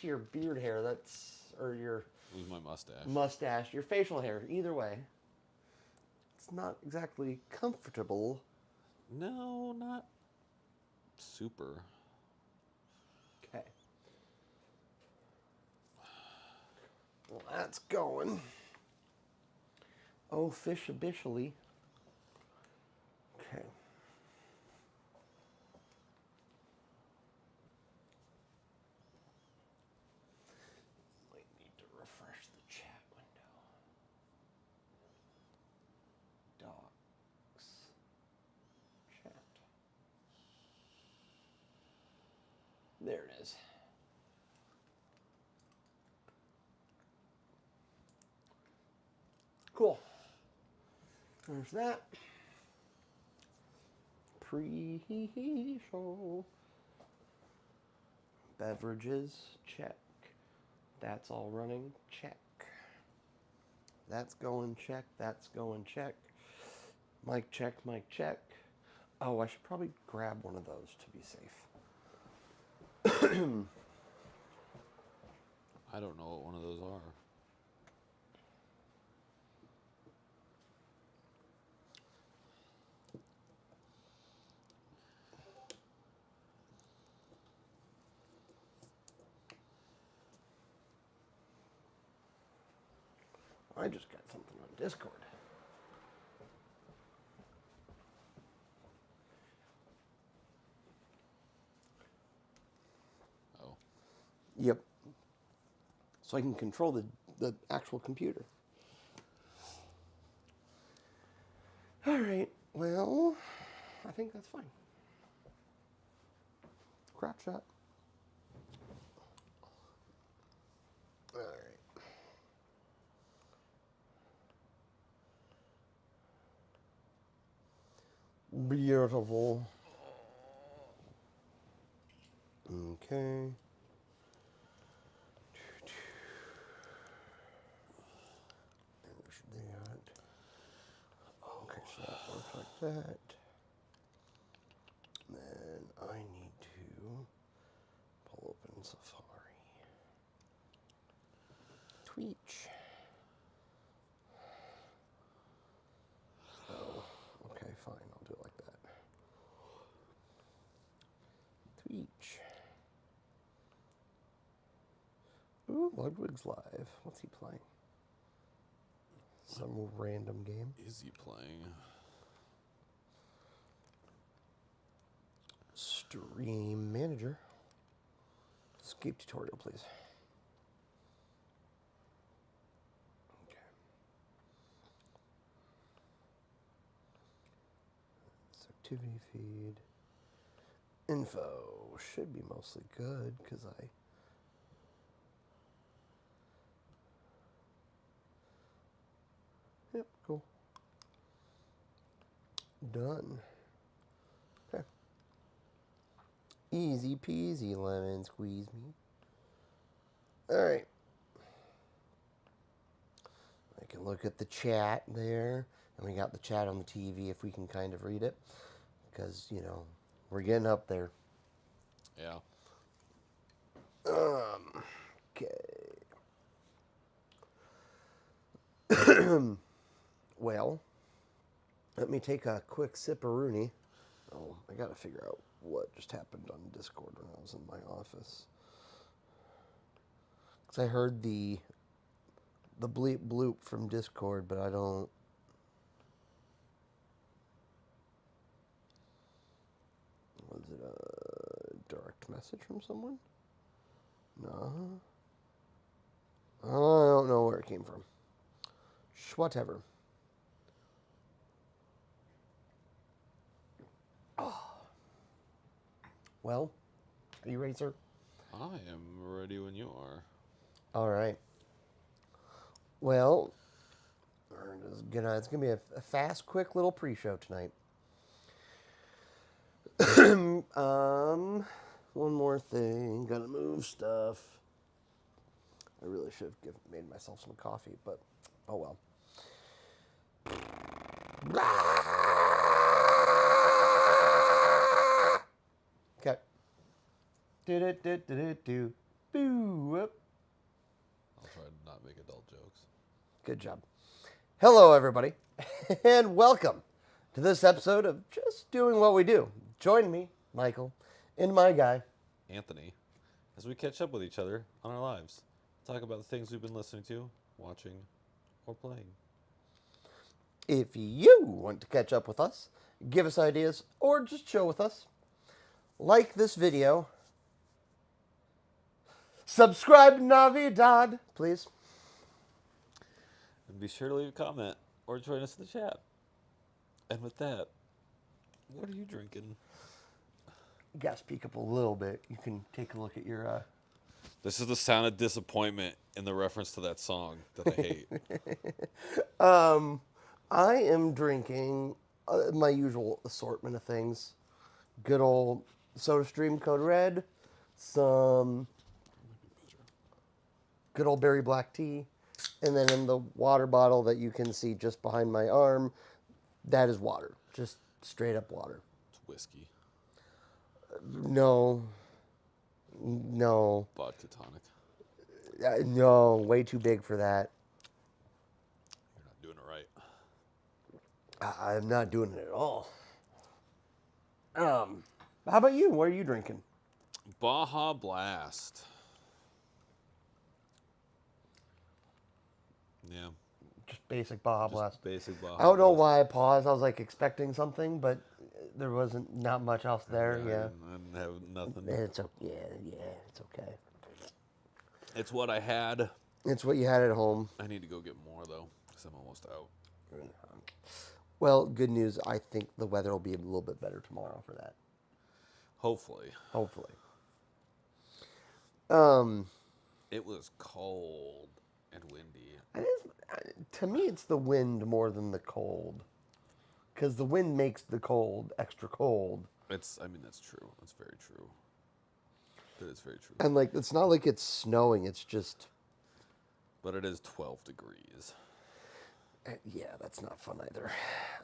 to your beard hair. Or your It was my mustache. mustache, your facial hair. Either way, it's not exactly comfortable. No, not super. Okay. Well, that's going. Officially. Okay. Might need to refresh the chat window. Docs. Chat. There it is. Cool. There's that. Pre-show. Beverages, check. That's all running, check. That's going, check. That's going, check. Mic check, mic check. Oh, I should probably grab one of those to be safe. I don't know what one of those are. I just got something on Discord. Oh. Yep. So I can control the actual computer. All right. Well, I think that's fine. Crap shot. All right. Beautiful. Okay. There's that. Okay, so that looks like that. Then I need to pull open Safari. Tweech. Oh, okay, fine. I'll do it like that. Tweech. Ooh, Ludwig's live. What's he playing? Some random game. Is he playing? Stream manager. Escape tutorial, please. Okay. So activity feed. Info should be mostly good because I. Yep, cool. Done. Okay. Easy peasy lemon squeeze me. Alright. I can look at the chat there. And we got the chat on the TV if we can kind of read it. Because, you know, we're getting up there. Yeah. Okay. Well, let me take a quick sipperoonie. Oh, I gotta figure out what just happened on Discord when I was in my office. Because I heard the bleep bloop from Discord, but I don't. Was it a direct message from someone? No. I don't know where it came from. Whatever. Oh. Well, are you ready, sir? I am ready when you are. All right. Well, it's gonna be a fast, quick little pre-show tonight. One more thing. Gotta move stuff. I really should have made myself some coffee, but oh well. Okay. Do. Boo. I'll try to not make adult jokes. Good job. Hello, everybody, and welcome to this episode of Just Doing What We Do. Join me, Michael, and my guy, Anthony, as we catch up with each other on our lives, talk about the things we've been listening to, watching, or playing. If you want to catch up with us, give us ideas, or just chill with us, like this video, subscribe to Navidad, please. And be sure to leave a comment or join us in the chat. And with that, what are you drinking? You gotta speak up a little bit. You can take a look at your. This is the sound of disappointment in the reference to that song that I hate. I am drinking my usual assortment of things. Good old SodaStream Code Red, some good old berry black tea, and then in the water bottle that you can see just behind my arm, that is water. Just straight up water. It's whiskey. No. Vodka tonic. No, way too big for that. You're not doing it right. I'm not doing it at all. How about you? What are you drinking? Baja Blast. Yeah. Just basic Baja Blast. Basic Baja I don't know Blast. why I paused. I was like expecting something, but there wasn't not much else there. Yeah. I didn't have nothing. It's okay. Yeah, it's okay. It's what I had. It's what you had at home. I need to go get more, though, because I'm almost out. Well, good news. I think the weather will be a little bit better tomorrow for that. Hopefully. Hopefully. It was cold and windy. It is, to me, it's the wind more than the cold. Because the wind makes the cold extra cold. That's true. That's very true. That is very true. And, like, it's not like it's snowing. It's just... But it is 12 degrees. Yeah, that's not fun either.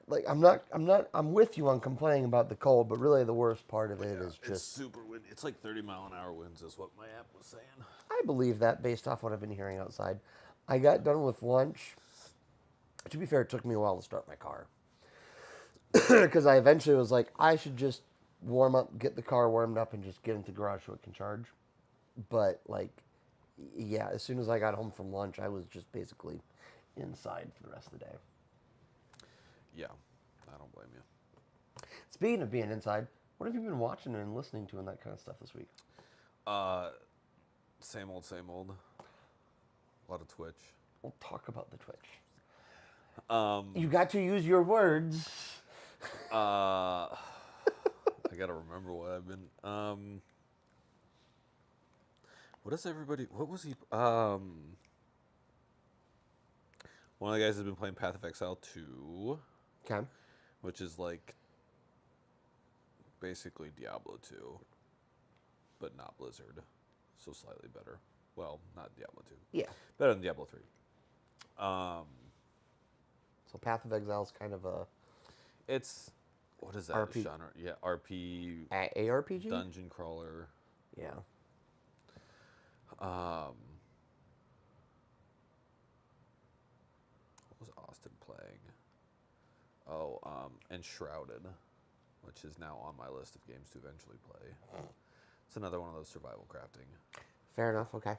Like, I'm with you on complaining about the cold, but really the worst part of it is It's just... super windy. It's like 30-mile-an-hour winds is what my app was saying. I believe that based off what I've been hearing outside. I got done with lunch. To be fair, it took me a while to start my car. Because I eventually was like, I should just warm up, get the car warmed up, and just get into the garage so it can charge. But, like, yeah, as soon as I got home from lunch, I was just basically inside for the rest of the day. Yeah, I don't blame you. Speaking of being inside, what have you been watching and listening to and that kind of stuff this week? Same old, same old. A lot of Twitch. We'll talk about the Twitch. You got to use your words. I gotta remember what I've been. What was he? One of the guys has been playing Path of Exile 2. Okay. Which is like basically Diablo 2, but not Blizzard. So slightly better. Well, not Diablo 2. Yeah. Better than Diablo 3. So Path of Exile is kind of a... It's... What is that genre? Yeah, RP... ARPG? Dungeon crawler. Yeah. What was Austin playing? Oh, Enshrouded, which is now on my list of games to eventually play. It's another one of those survival crafting. Fair enough, okay.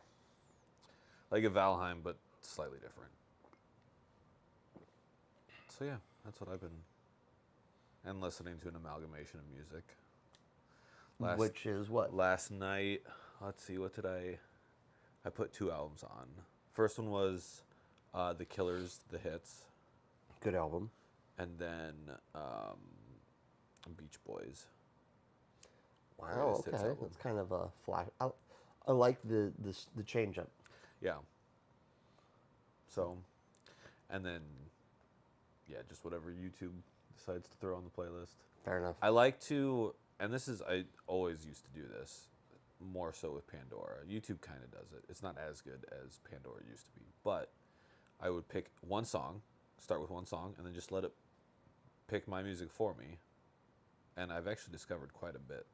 Like a Valheim, but slightly different. So yeah, that's what I've been... And listening to an amalgamation of music. Which is what? Last night, let's see, what did I put 2 albums on. First one was The Killers, The Hits. Good album. And then Beach Boys. Wow, okay. That's kind of a flash. I like the change up. Yeah. So, and then, yeah, just whatever YouTube decides to throw on the playlist. Fair enough. I like to, and I always used to do this, more so with Pandora. YouTube kind of does it. It's not as good as Pandora used to be, but I would pick one song, start with one song, and then just let it pick my music for me. And I've actually discovered quite a bit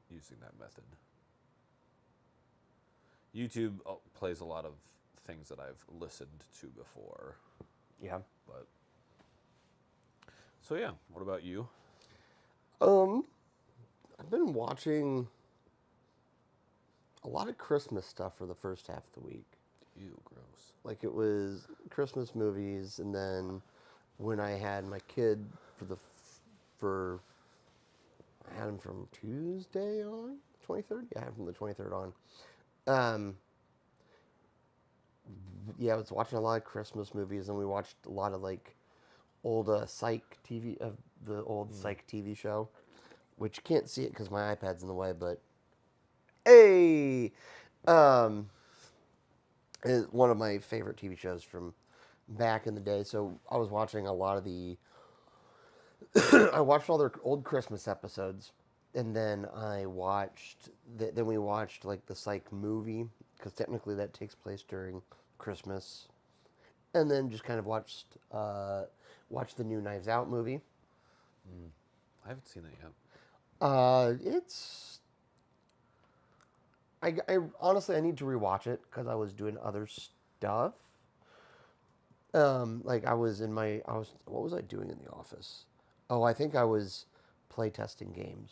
using that method. YouTube plays a lot of things that I've listened to before. Yeah. But so yeah, what about you? I've been watching a lot of Christmas stuff for the first half of the week. Ew, gross. Like it was Christmas movies, and then when I had my kid for I had him from Tuesday on 23rd. Yeah, I had him from the 23rd on. Um, yeah, I was watching a lot of Christmas movies, and we watched a lot of like old Psych TV of the old Psych TV show, which you can't see it because my iPad's in the way. But hey, um, is one of my favorite TV shows from back in the day. So I was watching a lot of the. I watched all their old Christmas episodes, and then then we watched like the Psych movie because technically that takes place during Christmas, and then just kind of watched the new Knives Out movie. I haven't seen it yet. It's I honestly I need to rewatch it because I was doing other stuff. Like what was I doing in the office? Oh, I think I was playtesting games.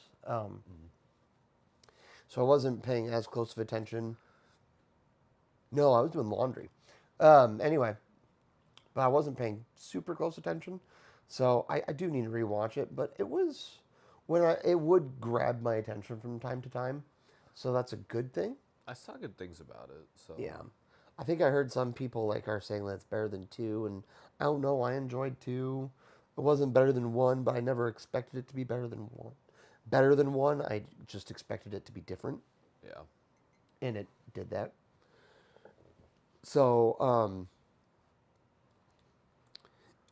So I wasn't paying as close of attention. No, I was doing laundry. Anyway, but I wasn't paying super close attention. So I do need to rewatch it, but it was it would grab my attention from time to time. So that's a good thing. I saw good things about it. So Yeah. I think I heard some people like are saying that it's better than two, and I don't know. I enjoyed two. It wasn't better than one, but I never expected it to be better than one. Better than one, I just expected it to be different, yeah, and it did that. So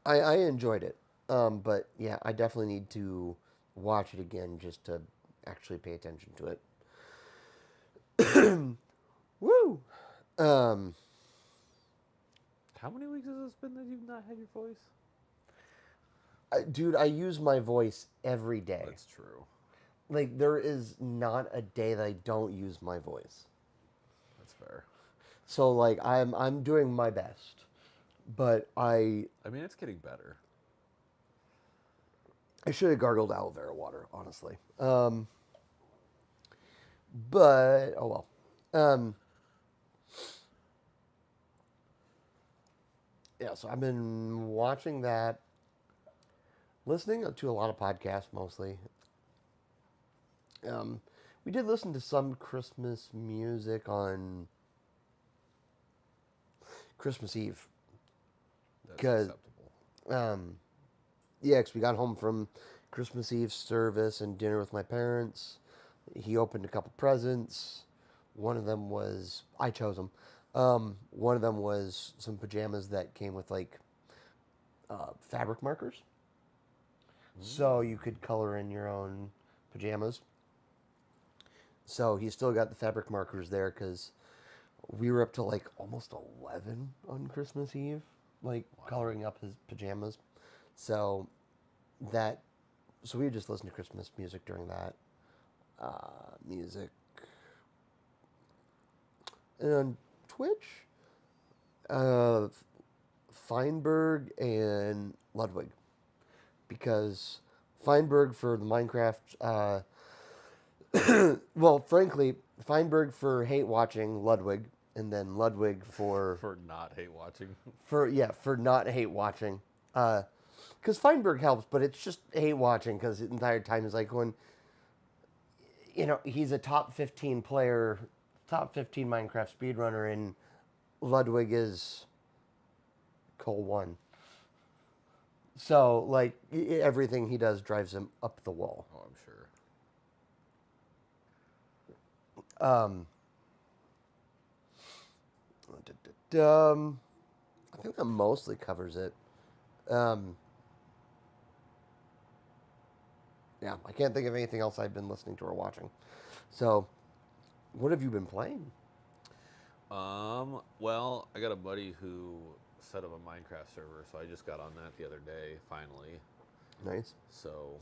I enjoyed it, but yeah, I definitely need to watch it again just to actually pay attention to it. Woo! Um, how many weeks has this been that you've not had your voice? Dude, I use my voice every day. That's true. Like there is not a day that I don't use my voice. That's fair. So like I'm doing my best, but I mean, it's getting better. should have gargled aloe vera water, honestly. But oh well. Yeah, so I've been watching that, listening to a lot of podcasts mostly. We did listen to some Christmas music on Christmas Eve. That's 'Cause, acceptable. Yeah, because we got home from Christmas Eve service and dinner with my parents. He opened a couple presents. One of them was, I chose them. One of them was some pajamas that came with like fabric markers. So you could color in your own pajamas. So he still got the fabric markers there because we were up to like almost 11 on Christmas Eve, like coloring up his pajamas. So that, so we would just listen to Christmas music during that music. And on Twitch, uh, Feinberg and Ludwig, because Feinberg for the Minecraft. Well, frankly, Feinberg for hate watching Ludwig, and then Ludwig for not hate watching. for not hate watching. Because Feinberg helps, but it's just hate watching because the entire time is like when, he's a top 15 player, top 15 Minecraft speedrunner, and Ludwig is Cole 1. So, like, everything he does drives him up the wall. Oh, I'm sure. I think that mostly covers it. Yeah, I can't think of anything else I've been listening to or watching. So, what have you been playing? Well, I got a buddy who set up a Minecraft server, so I just got on that the other day, finally. Nice. So,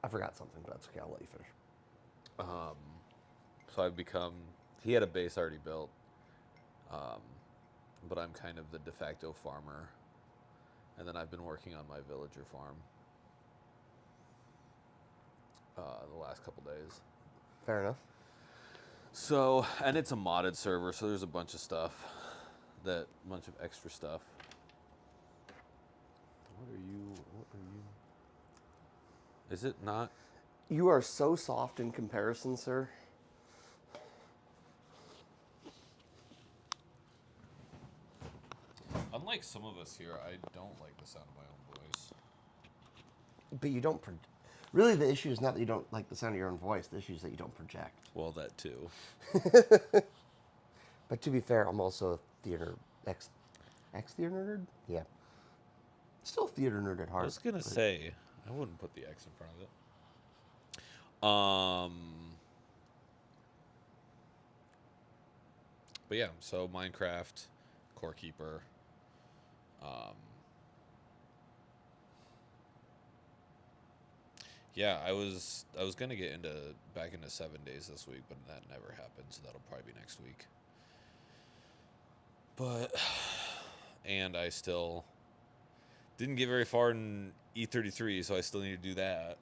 I forgot something, but that's okay. I'll let you finish. so I've become He had a base already built, um, but I'm kind of the de facto farmer, and then I've been working on my villager farm the last couple days. Fair enough. So, and it's a modded server, so there's a bunch of stuff, bunch of extra stuff. What are you? Is it not? You are so soft in comparison, sir. Unlike some of us here, I don't like the sound of my own voice. But you don't. Really, the issue is not that you don't like the sound of your own voice. The issue is that you don't project. Well, that too. But to be fair, I'm also a theater ex theater nerd. Yeah, still a theater nerd at heart. I was gonna say I wouldn't put the X in front of it. But yeah, so Minecraft, Core Keeper. Yeah, I was gonna get back into 7 days this week, but that never happened, so that'll probably be next week. But and I still didn't get very far in E33, so I still need to do that.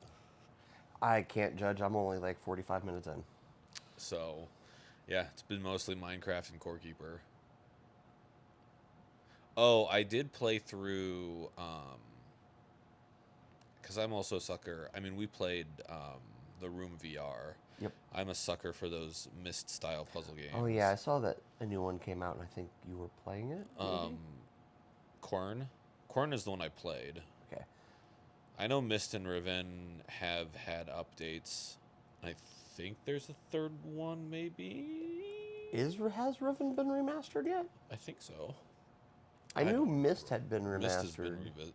I can't judge. I'm only like 45 minutes in. So, yeah, it's been mostly Minecraft and Core Keeper. Oh, I did play through, because I'm also a sucker. I mean, we played the Room VR. Yep. I'm a sucker for those Myst-style puzzle games. Oh yeah, I saw that a new one came out, and I think you were playing it. Maybe? Quern is the one I played. Okay. I know Myst and Riven have had updates. I think there's a third one, maybe. Has Riven been remastered yet? I think so. I knew Myst had been remastered. Myst has been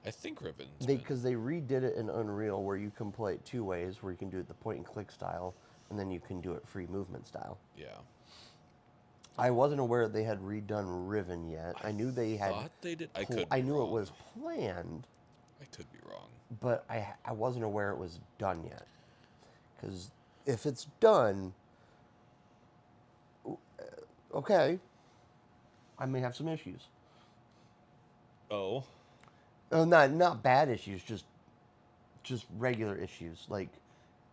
I think Riven's because they redid it in Unreal, where you can play it two ways, where you can do it the point and click style, and then you can do it free movement style. Yeah. I wasn't aware they had redone Riven yet. I knew they had. Thought they did. I knew it was planned. I could be wrong. But I wasn't aware it was done yet. Because if it's done, okay, I may have some issues. Oh. Oh, not bad issues, just regular issues, like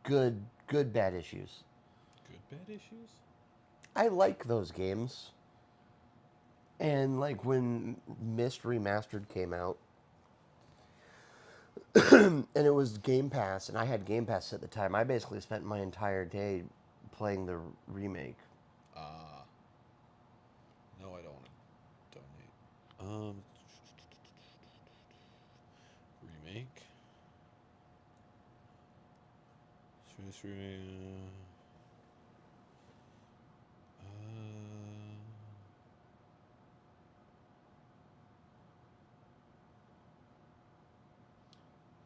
good bad issues. Good bad issues? I like those games. And like when Myst Remastered came out, and it was Game Pass, and I had Game Pass at the time, I basically spent my entire day playing the remake. No, I don't want to donate. Remake. This remake.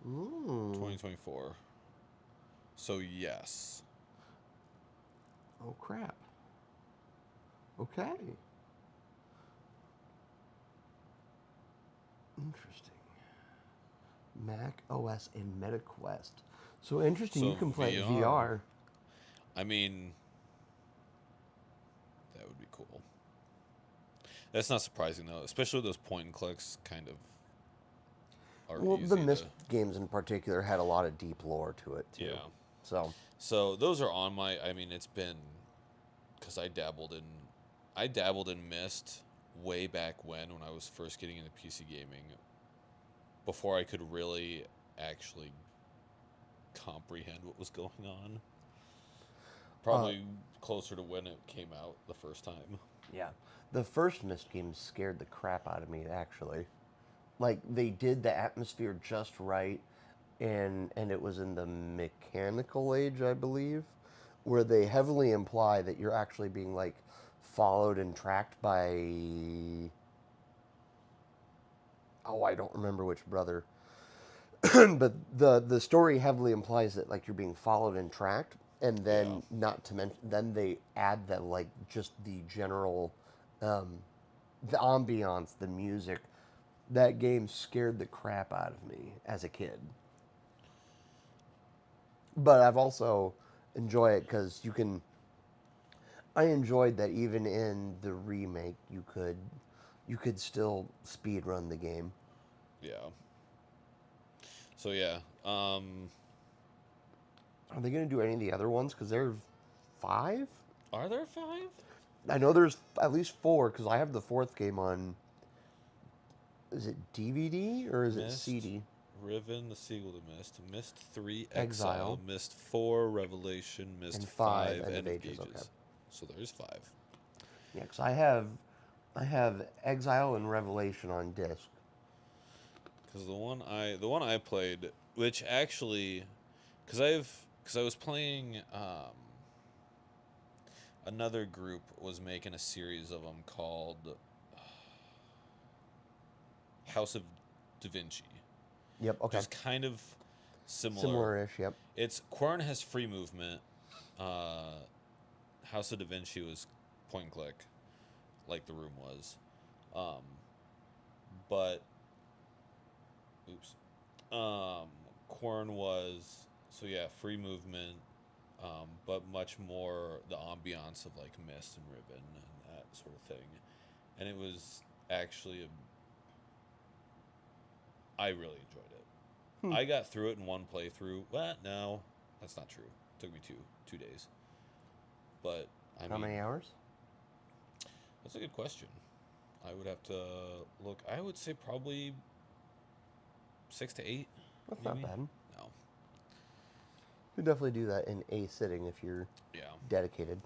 Mm. 2024. So yes. Oh crap. Okay. Interesting. Mac OS and MetaQuest. So interesting. So you can play VR. VR. I mean, that would be cool. That's not surprising though, especially those point and clicks kind of. Well, the Myst games in particular had a lot of deep lore to it too. Yeah. So those are on my. I mean, it's been because I dabbled in Myst way back when I was first getting into PC gaming. Before I could really actually comprehend what was going on. Probably closer to when it came out the first time. Yeah. The first Myst game scared the crap out of me, actually. Like, they did the atmosphere just right, and it was in the mechanical age, I believe, where they heavily imply that you're actually being, like, followed and tracked by... Oh, I don't remember which brother. But the story heavily implies that, like, you're being followed and tracked, and then, not to mention, then they add that, like, just the general, the ambiance, the music. That game scared the crap out of me as a kid. But I've also enjoyed it because you can... I enjoyed that even in the remake, you could still speed run the game. Yeah. So yeah. Are they going to do any of the other ones? Because there's 5. Are there 5? I know there's at least 4 because I have the fourth game on. Is it DVD or is it Mist, CD? Riven, the Seagull to Mist, Mist 3, Exile, Exile Mist 4, Revelation, Mist and 5 5, End of End of Ages. Okay. Gauges. So there's 5. Yeah, because I have Exile and Revelation on disc. Because the one I played, which actually, because I was playing, another group was making a series of them called House of Da Vinci, Yep. which Okay. is kind of similar. Similar-ish. Yep. It's Quern has free movement. Uh, House of Da Vinci was point and click, like the room was. Um, but oops. Quern was so yeah, free movement, but much more the ambiance of like Mist and Ribbon and that sort of thing. And it was actually I really enjoyed it. Hmm. I got through it in one playthrough. Well, no, that's not true. It took me two days. But I How mean, many hours? that's a good question. I would have to look. I would say probably 6 to 8. That's Maybe. not bad. No. You could definitely do that in a sitting if you're Yeah. dedicated.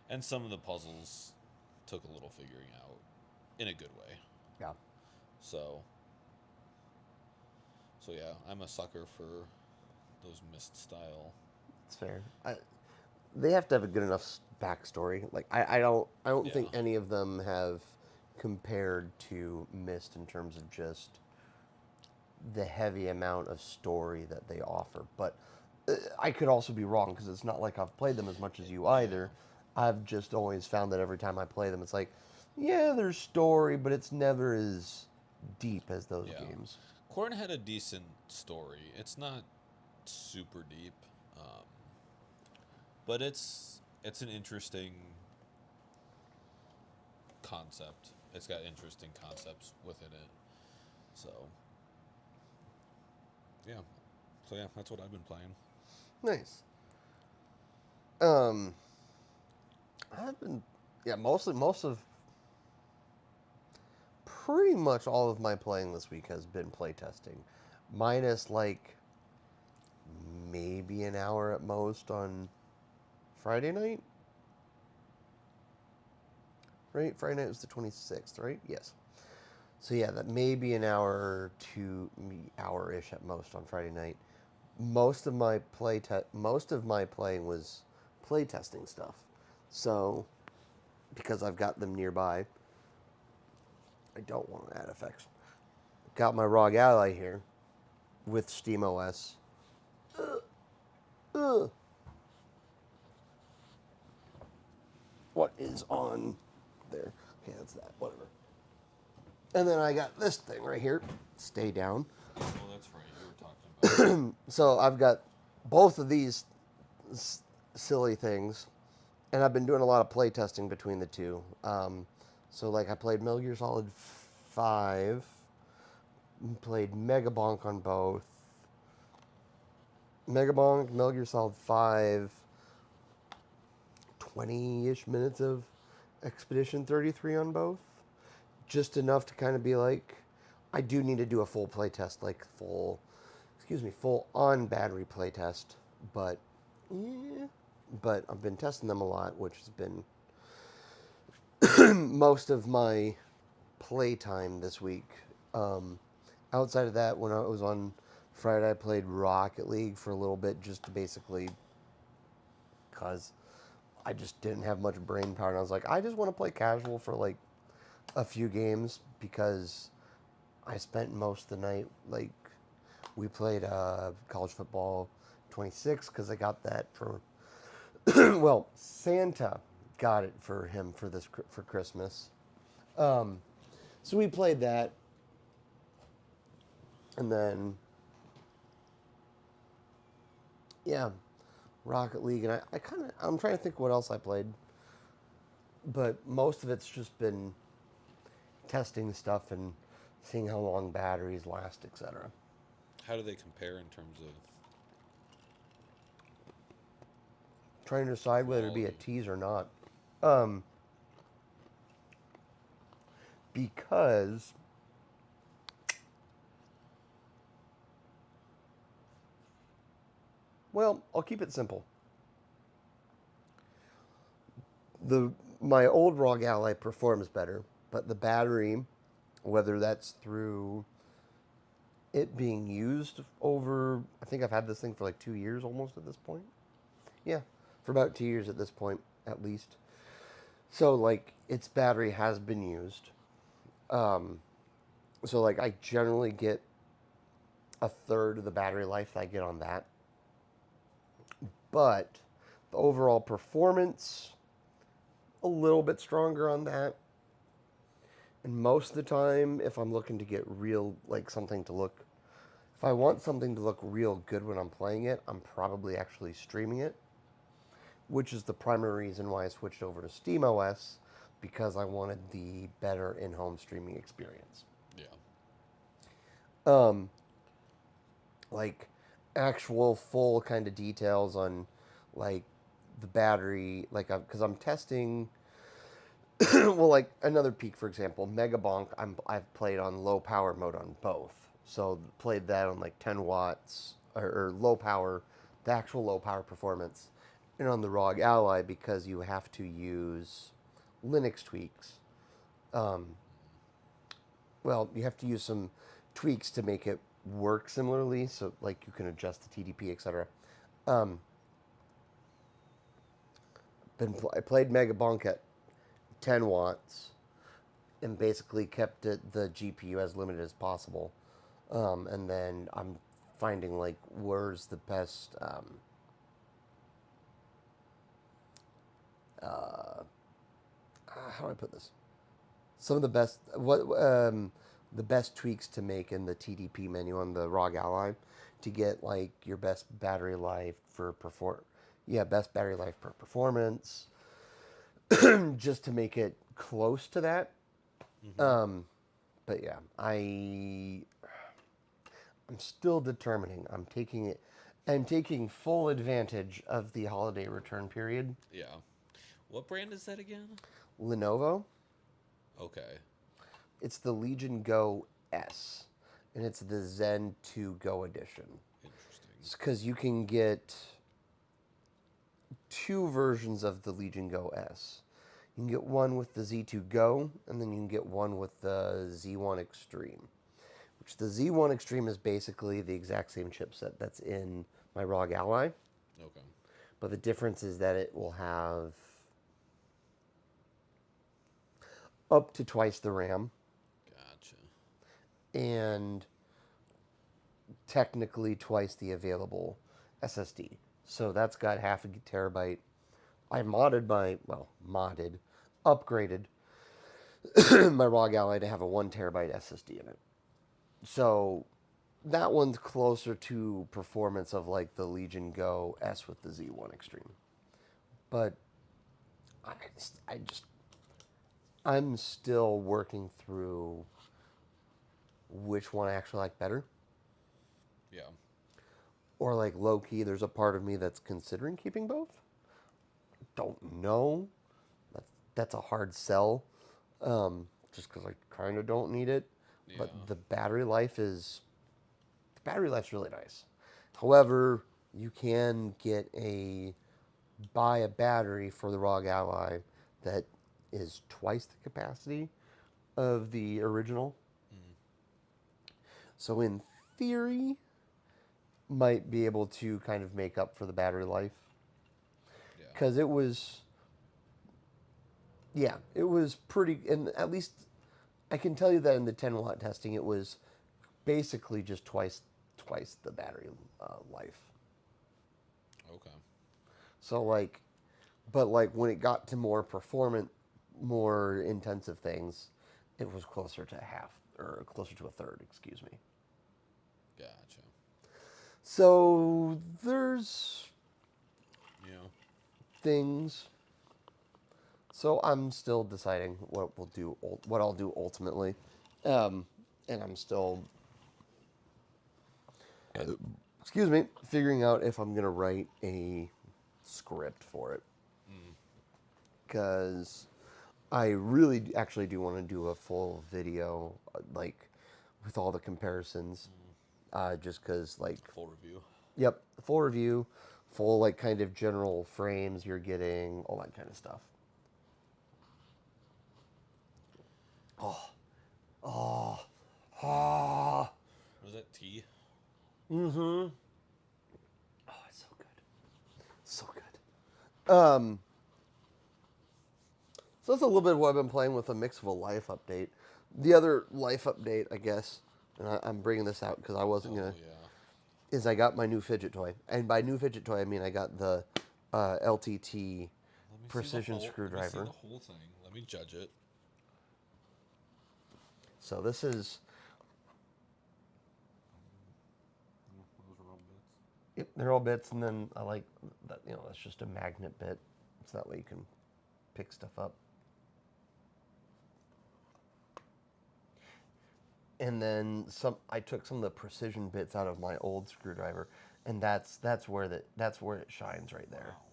And some of the puzzles took a little figuring out in a good way. Yeah. So yeah, I'm a sucker for those Mist style. It's fair. They have to have a good enough backstory. Like I don't think Yeah. any of them have compared to Myst in terms of just the heavy amount of story that they offer. But I could also be wrong because it's not like I've played them as much as you Yeah. either. I've just always found that every time I play them, it's like, yeah, there's story, but it's never as deep as those Yeah. games. Corn had a decent story. It's not super deep, um, but it's an interesting concept. It's got interesting concepts within it. So yeah, that's what I've been playing. Nice. Um, I've been, yeah, most of pretty much all of my playing this week has been playtesting, minus like maybe an hour at most on Friday night. Right, Friday night was the 26th, right? Yes. So yeah, that may be an hour to hour-ish at most on Friday night. Most of my playing was playtesting stuff. So because I've got them nearby, I don't want to add effects. Got my ROG Ally here with SteamOS. Uh, what is on there? Okay, that's that. Whatever. And then I got this thing right here. Stay down. Oh, that's right. You were talking about. So I've got both of these silly things, and I've been doing a lot of play testing between the two. So like I played Metal Gear Solid 5, played Mega Bonk on both. Mega Bonk, Metal Gear Solid 5, 20-ish minutes of Expedition 33 on both. Just enough to kind of be like, I do need to do a full play test, like full on battery play test. But, yeah. But I've been testing them a lot, which has been most of my playtime this week. Outside of that, when I was on Friday, I played Rocket League for a little bit, just to basically, because I just didn't have much brain power, and I was like, I just want to play casual for like a few games because I spent most of the night like we played college football 26 because I got that for well, Santa got it for him for Christmas. So we played that, and then yeah, Rocket League, and I'm trying to think what else I played. but most of it's just been testing stuff and seeing how long batteries last, etc. How do they compare in terms of Trying to decide whether to be a quality? tease or not. Um, because, well, I'll keep it simple. The My old ROG Ally performs better, but the battery, whether that's through it being used over, I think I've had this thing for like 2 years almost at this point. Yeah, for about 2 years at this point, at least. So, like, its battery has been used. Um, so, like, I generally get a third of the battery life that I get on that. But the overall performance, a little bit stronger on that. And most of the time, if I'm looking to get real, like something to look, if I want something to look real good when I'm playing it, I'm probably actually streaming it, which is the primary reason why I switched over to SteamOS because I wanted the better in-home streaming experience. Yeah. Um, like actual full kind of details on like the battery, like because I'm testing. Well, like another peak, for example, Megabonk. I've played on low power mode on both, so played that on like 10 watts or low power, the actual low power performance, and on the ROG Ally because you have to use Linux tweaks. Um, well, you have to use some tweaks to make it work similarly, so like you can adjust the TDP, etc. Um, I played Megabonk at 10 watts and basically kept the GPU as limited as possible. And then I'm finding like where's the best uh, how do I put this? Some of the best the best tweaks to make in the TDP menu on the ROG Ally to get like your best battery life for best battery life per performance, just to make it close to that. Mm-hmm. Um, but yeah, I'm still determining. I'm taking full advantage of the holiday return period. Yeah. What brand is that again? Lenovo, Okay. it's the Legion Go S, and it's the Zen 2 Go edition. Interesting. It's because you can get two versions of the Legion Go S. You can get one with the Z2 Go, and then you can get one with the Z1 Extreme. Which the Z1 Extreme is basically the exact same chipset that's in my ROG Ally. Okay. But the difference is that it will have up to twice the RAM Gotcha. and technically twice the available SSD. So that's got half a terabyte. I upgraded my ROG Ally to have a 1 terabyte SSD in it. So that one's closer to performance of like the Legion Go S with the Z1 Extreme. But I I just I'm still working through which one I actually like better. Yeah. Or like low key, there's a part of me that's considering keeping both. Don't know. That's a hard sell, just because I kind of don't need it. But Yeah. the battery life's really nice. However, you can buy a battery for the ROG Ally that is twice the capacity of the original. Mm. So in theory, might be able to kind of make up for the battery life Yeah. because it was pretty. And at least I can tell you that in the 10 watt testing, it was basically just twice the battery life. Okay. So like, but like when it got to more performant, more intensive things, it was closer to half or closer to a third. Excuse me. Gotcha. So there's Yeah. things. So I'm still deciding what I'll do ultimately, and I'm still, excuse me, figuring out if I'm gonna write a script for it, because I really actually do want to do a full video, like with all the comparisons, just because like, Full review. yep, full review, full like kind of general frames you're getting, all that kind of stuff. Oh, oh, ah. Was that tea? Mm-hmm. Oh, it's so good. So good. So that's a little bit of what I've been playing with, a mix of a life update. The other life update, I guess, and I'm bringing this out because I wasn't Oh gonna, yeah. is I got my new fidget toy, and by new fidget toy I mean I got the LTT Let me see the precision whole. Let me see screwdriver. the whole thing. Let me judge it. So this is, Those are all bits. yep, they're all bits, and then I like that, you know, that's just a magnet bit, so that way you can pick stuff up. And then I took some of the precision bits out of my old screwdriver, and that's where it shines right there. Wow.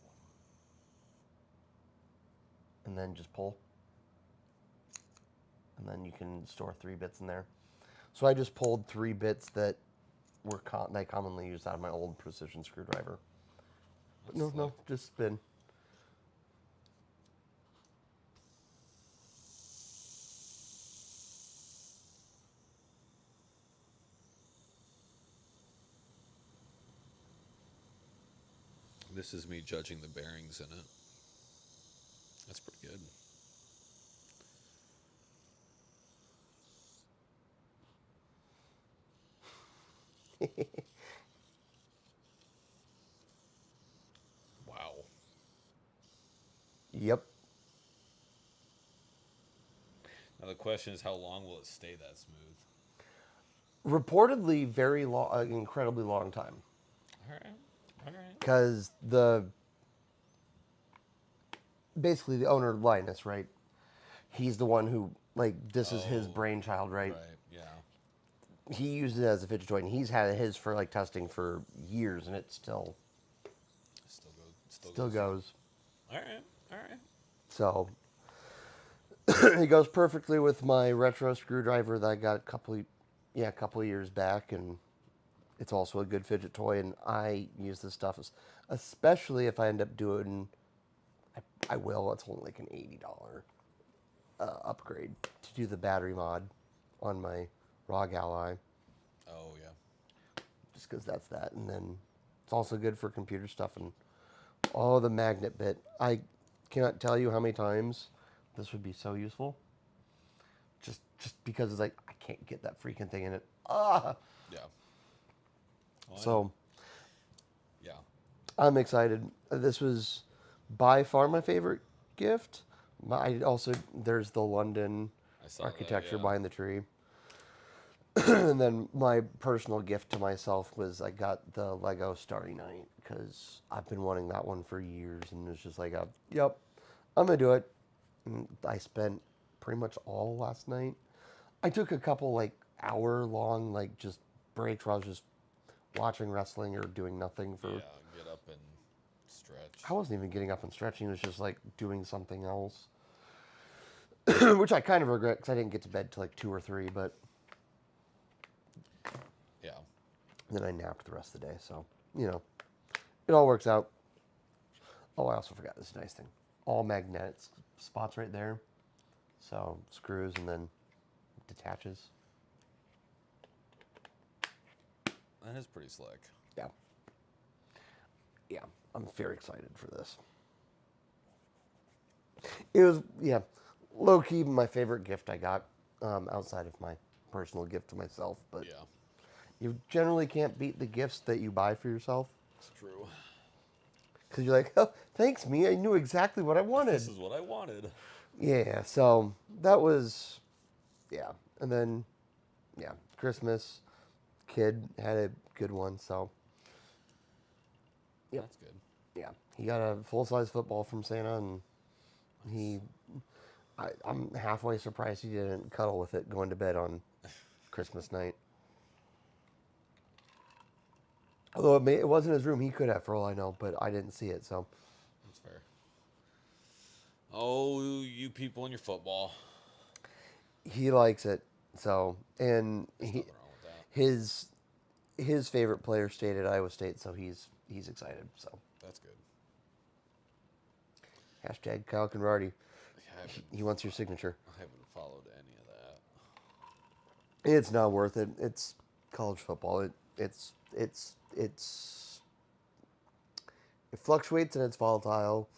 And then just pull, and then you can store 3 bits in there. So I just pulled 3 bits that that I commonly used out of my old precision screwdriver. But no, just spin. This is me judging the bearings in it. That's pretty good. Wow. Yep. Now the question is, how long will it stay that smooth? Reportedly, very long, incredibly long time. All right. All right. Because basically the owner Linus, right? He's the one who, like, this is his Oh, brainchild, right? right. Yeah. He used it as a fidget toy, and he's had his for like testing for years, and it Still goes. still goes. All right. All right. So it goes perfectly with my retro screwdriver that I got a couple of years back, and it's also a good fidget toy. And I use this stuff especially if I end up doing, I will. It's only like an $80 upgrade to do the battery mod on my ROG Ally, Oh yeah. just because that's that. And then it's also good for computer stuff and oh, the magnet bit. I cannot tell you how many times this would be so useful. Just because it's like I can't get that freaking thing in it. Ah. Yeah. Oh, So yeah. I'm excited. This was by far my favorite gift. I also there's the London I saw architecture that. Yeah. behind the tree. And then my personal gift to myself was I got the Lego Starry Night because I've been wanting that one for years, and it's just like, yep, I'm gonna do it. And I spent pretty much all last night. I took a couple like hour long like just breaks where I was just watching wrestling or doing nothing for. Yeah. Get up and stretch. I wasn't even getting up and stretching. It was just like doing something else, which I kind of regret because I didn't get to bed till like 2 or 3, but. Yeah. Then I napped the rest of the day, so, you know, it all works out. Oh, I also forgot this nice thing. All magnetic spots right there. So, screws and then detaches. That is pretty slick. Yeah. Yeah, I'm very excited for this. It was, yeah, low-key my favorite gift I got, outside of my personal gift to myself, but Yeah. you generally can't beat the gifts that you buy for yourself. It's true. Because you're like, oh, thanks, me. I knew exactly what I wanted. This is what I wanted. Yeah, so that was, yeah. And then, yeah, Christmas, kid had a good one, so, yep, That's good. yeah. He got a full-size football from Santa, and He, I'm halfway surprised he didn't cuddle with it going to bed on Christmas night. Although it wasn't his room, he could have for all I know, but I didn't see it. So That's fair. Oh, you people and your football. he likes it. So and There's nothing wrong with that. his his favorite player stayed at Iowa State, so he's excited. So That's good. hashtag Kyle Conradi. I haven't, He wants your signature. I haven't followed any of that. It's not worth it. It's college football. It fluctuates and it's volatile,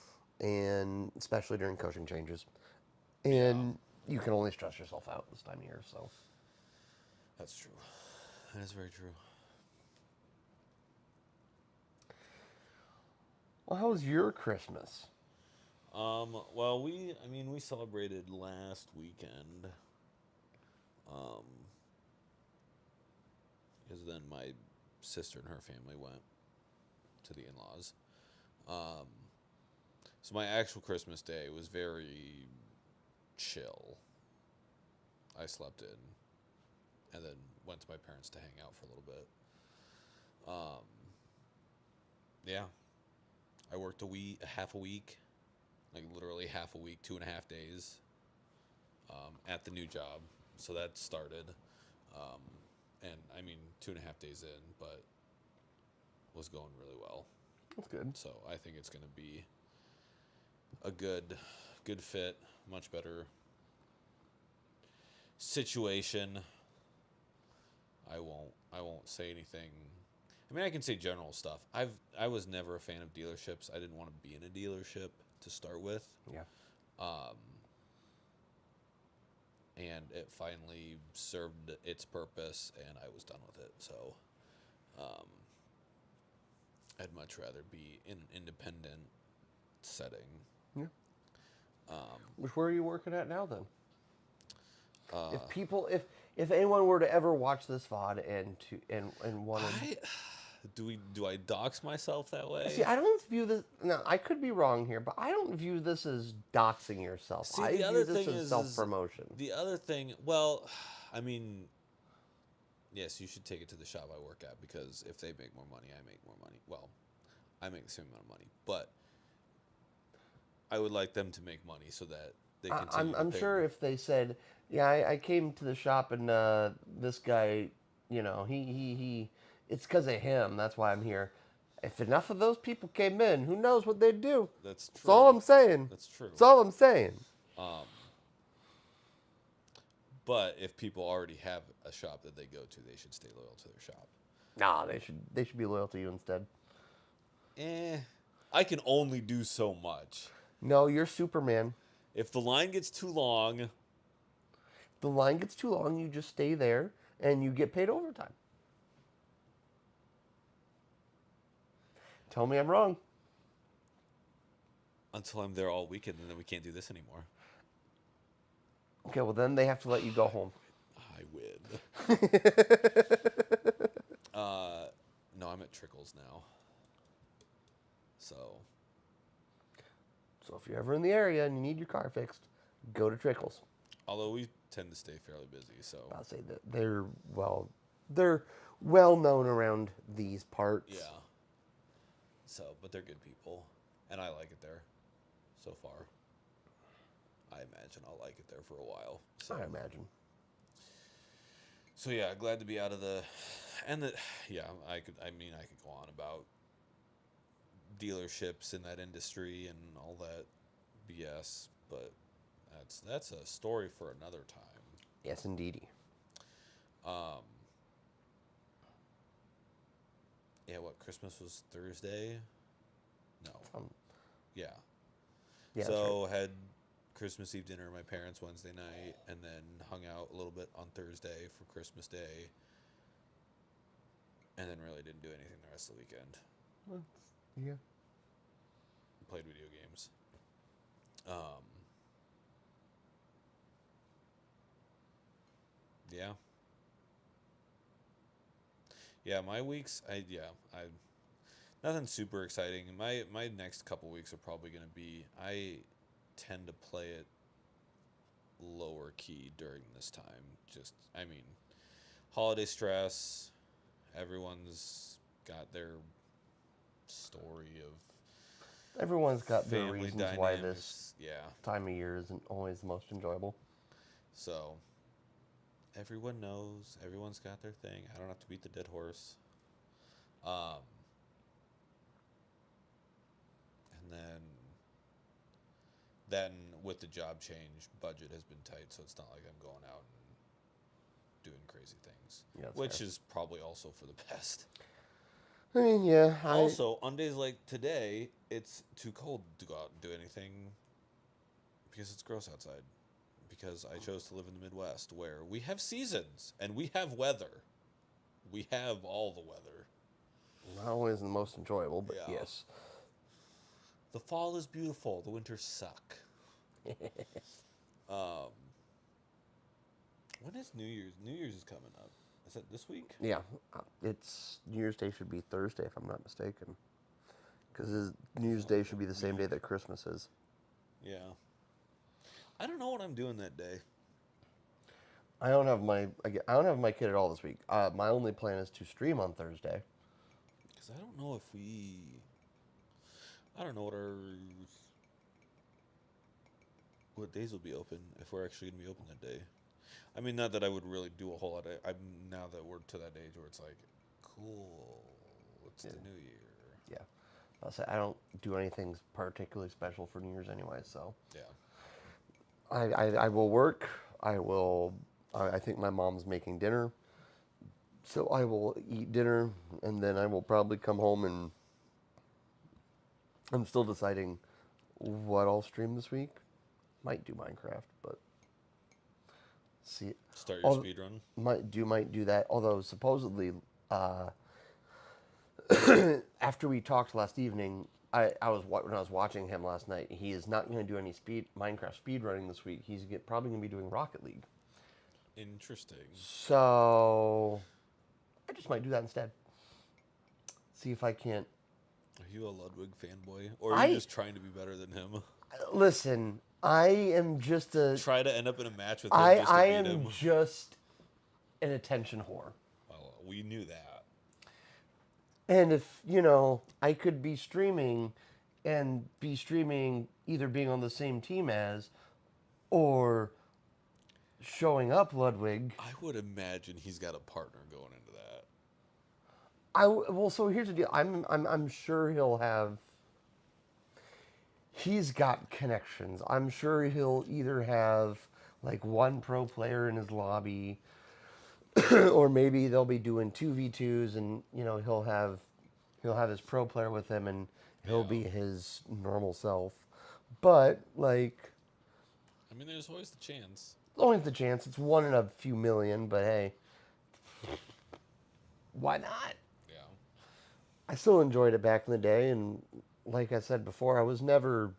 and especially during coaching changes. And you can only stress yourself out this time of year. So That's true. That is very true. well, how was your Christmas? Well, we celebrated last weekend. Um, because then my sister and her family went to the in-laws. Um, so my actual Christmas day was very chill. I slept in, and then went to my parents to hang out for a little bit. Um, yeah, I worked half a week, like literally half a week, 2.5 days, at the new job. So that started, um, and I mean 2.5 days in, but was going really well. That's good. So I think it's going to be a good fit, much better situation. I won't say anything. I mean, I can say general stuff. I was never a fan of dealerships. I didn't want to be in a dealership to start with. Yeah. Um, and it finally served its purpose, and I was done with it. So, um, I'd much rather be in an independent setting. Yeah. Um, Where are you working at now then? uh, If anyone were to ever watch this VOD and wanted, do I dox myself that way? see, I don't view this. No, I could be wrong here, but I don't view this as doxing yourself. See, I the view other this thing as is self promotion. the other thing. Well, I mean, yes, you should take it to the shop I work at, because if they make more money, I make more money. Well, I make the same amount of money, but I would like them to make money so that they continue. I'm to pay sure me. if they said, yeah, I came to the shop and this guy, he it's because of him. That's why I'm here. If enough of those people came in, who knows what they'd do? That's That's all true. I'm saying. That's true. That's all I'm saying. Um, but if people already have a shop that they go to, they should stay loyal to their shop. Nah, they should be loyal to you instead. I can only do so much. No, you're Superman. If the line gets too long, If the line gets too long, you just stay there and you get paid overtime. Tell me I'm wrong. until I'm there all weekend, and then we can't do this anymore. Okay, well then they have to let you go home. I win. No, I'm at Trickles now. So So if you're ever in the area and you need your car fixed, go to Trickles. although we tend to stay fairly busy, so I'll say that they're well known around these parts. yeah. So, but they're good people, and I like it there so far. I imagine I'll like it there for a while. So, I imagine. so yeah, glad to be out of the, and the, yeah, I could go on about dealerships in that industry and all that BS, but that's a story for another time. Yes, indeedy. Um, yeah, what, Christmas was Thursday? No. Yeah. Yeah. So had Christmas Eve dinner at my parents' Wednesday night, and then hung out a little bit on Thursday for Christmas Day, and then really didn't do anything the rest of the weekend. Well, yeah. Played video games. Yeah. Yeah, my weeks, I nothing super exciting. My next couple weeks are probably going to be, tend to play it lower key during this time. Holiday stress. Everyone's got their story of Everyone's got their family reasons why this dynamics. Yeah. time of year isn't always the most enjoyable. So everyone knows. Everyone's got their thing. I don't have to beat the dead horse. Um, and then with the job change, budget has been tight, so it's not like I'm going out and doing crazy things, Yeah, that's which fair. is probably also for the best. I mean, yeah. Also, on days like today, it's too cold to go out and do anything because it's gross outside. Because I chose to live in the Midwest where we have seasons and we have weather. We have all the weather. Not always the most enjoyable, but Yeah. yes. The fall is beautiful. The winters suck. When is New Year's? New Year's is coming up. Is that this week? Yeah, it's New Year's Day should be Thursday if I'm not mistaken, because New Year's Day should be the same day that Christmas is. Yeah. I don't know what I'm doing that day. I don't have my kid at all this week. My only plan is to stream on Thursday. Because I don't know if I don't know what days will be open, if we're actually going to be open that day. I mean, not that I would really do a whole lot. I'm now that we're to that age where it's like, cool, it's the new year. Yeah, I'll say I don't do anything particularly special for New Year's anyway. So Yeah. I will work. I think my mom's making dinner, so I will eat dinner, and then I will probably come home and I'm still deciding what I'll stream this week. Might do Minecraft, but see. Start your speed run. Might do that. Although supposedly, after we talked last evening, when I was watching him last night, he is not going to do any Minecraft speed running this week. He's probably going to be doing Rocket League. Interesting. So I just might do that instead. See if I can't. Are you a Ludwig fanboy, or are you just trying to be better than him? Listen, I am just a. Try to end up in a match with him I just to beat am him. just an attention whore. Well, we knew that. And if, I could be streaming either being on the same team as or showing up Ludwig. I would imagine he's got a partner going into that. So here's the deal. I'm sure he's got connections. I'm sure he'll either have like one pro player in his lobby or maybe they'll be doing 2v2s and he'll have his pro player with him and he'll be his normal self. But there's always the chance. Always the chance. It's one in a few million, but hey, why not? Yeah. I still enjoyed it back in the day, and like I said before, I was never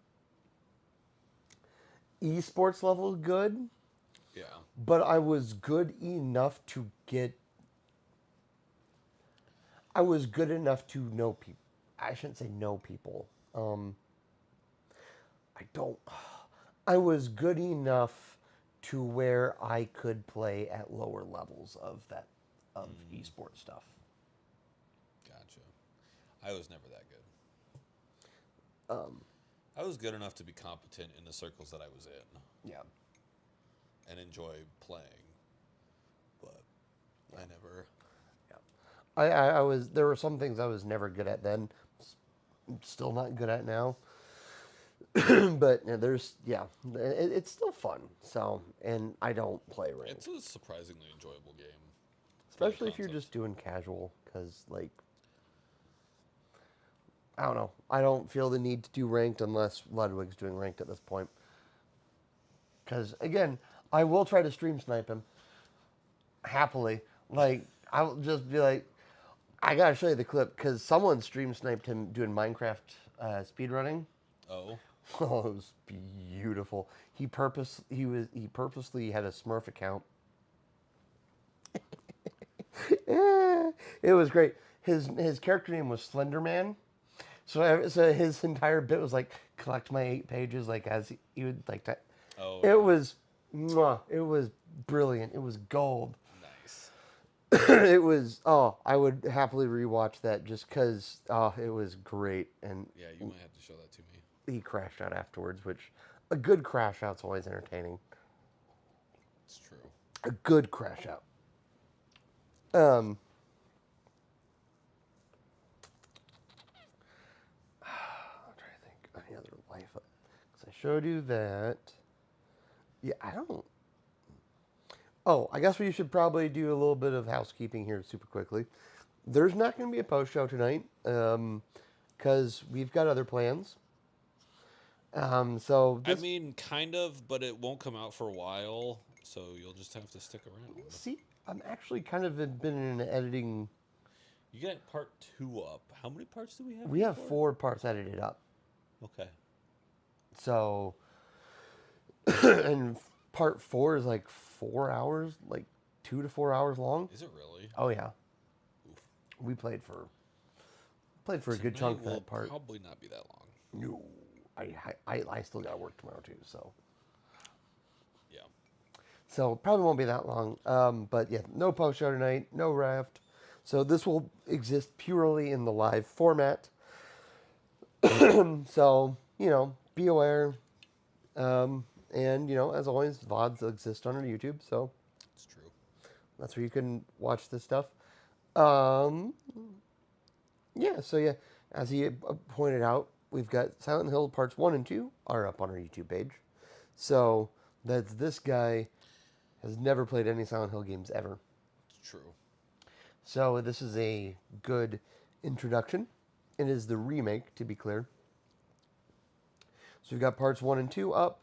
esports level good. Yeah. But I was good enough to I was good enough to know people. I shouldn't say know people. I was good enough to where I could play at lower levels of esports stuff. Gotcha. I was never that good. I was good enough to be competent in the circles that I was in. Yeah. And enjoy playing, but I never. Yeah, I was. There were some things I was never good at then. Still not good at now. But it's still fun. So, and I don't play ranked. It's a surprisingly enjoyable game, especially if you're just doing casual. Because I don't know. I don't feel the need to do ranked unless Ludwig's doing ranked at this point. Because again, I will try to stream snipe him. Happily. I'll just be like, I gotta show you the clip, because someone stream sniped him doing Minecraft speedrunning. Oh. Oh, it was beautiful. He purposely had a Smurf account. It was great. His character name was Slenderman. So his entire bit was like collect my 8 pages, like as he would like that. Oh It yeah. was, mwah, it was brilliant. It was gold. Nice. It was. Oh, I would happily rewatch that just because. Oh, it was great, and Yeah, you might have to show that to me. he crashed out afterwards, which a good crash out's always entertaining. It's true. A good crash out. Um, I'm trying to think any other life. Because I showed you that. Yeah, I don't. Oh, I guess we should probably do a little bit of housekeeping here super quickly. There's not going to be a post show tonight because we've got other plans. So I this, mean, kind of, but it won't come out for a while, so you'll just have to stick around. see, I'm actually kind of been in an editing. You got part 2 up. How many parts do we have? We here have for? 4 parts edited up. Okay. So, and part 4 is like 4 hours, like 2 to 4 hours long. Is it really? Oh yeah, Oof. we played for a good Tonight chunk of will that part. probably not be that long. No, I still got to work tomorrow too, Yeah. so probably won't be that long. But yeah, no post show tonight, no raft. So this will exist purely in the live format. So be aware. And as always, VODs exist on our YouTube, so It's true. that's where you can watch this stuff. Um, yeah, so yeah, as he pointed out, we've got Silent Hill Parts 1 and 2 are up on our YouTube page. So that's this guy has never played any Silent Hill games ever. It's true. So this is a good introduction. It is the remake, to be clear. So we've got Parts 1 and 2 up.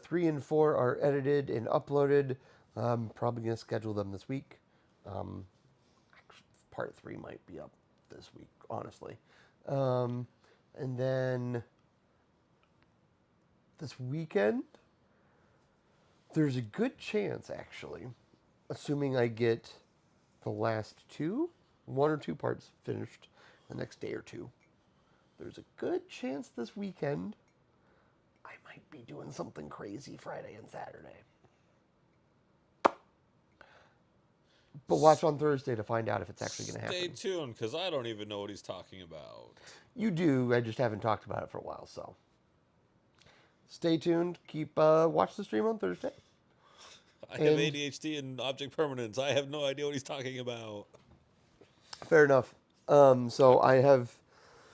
3 and 4 are edited and uploaded. Probably going to schedule them this week. Part 3 might be up this week, honestly. And then this weekend, there's a good chance, actually, assuming I get the last 1 or 2 parts finished the next day or two. There's a good chance this weekend I might be doing something crazy Friday and Saturday. But watch on Thursday to find out if it's actually going to happen. Stay tuned, because I don't even know what he's talking about. You do, I just haven't talked about it for a while, so. Stay tuned. Watch the stream on Thursday. I have ADHD and object permanence. I have no idea what he's talking about. Fair enough. So I have.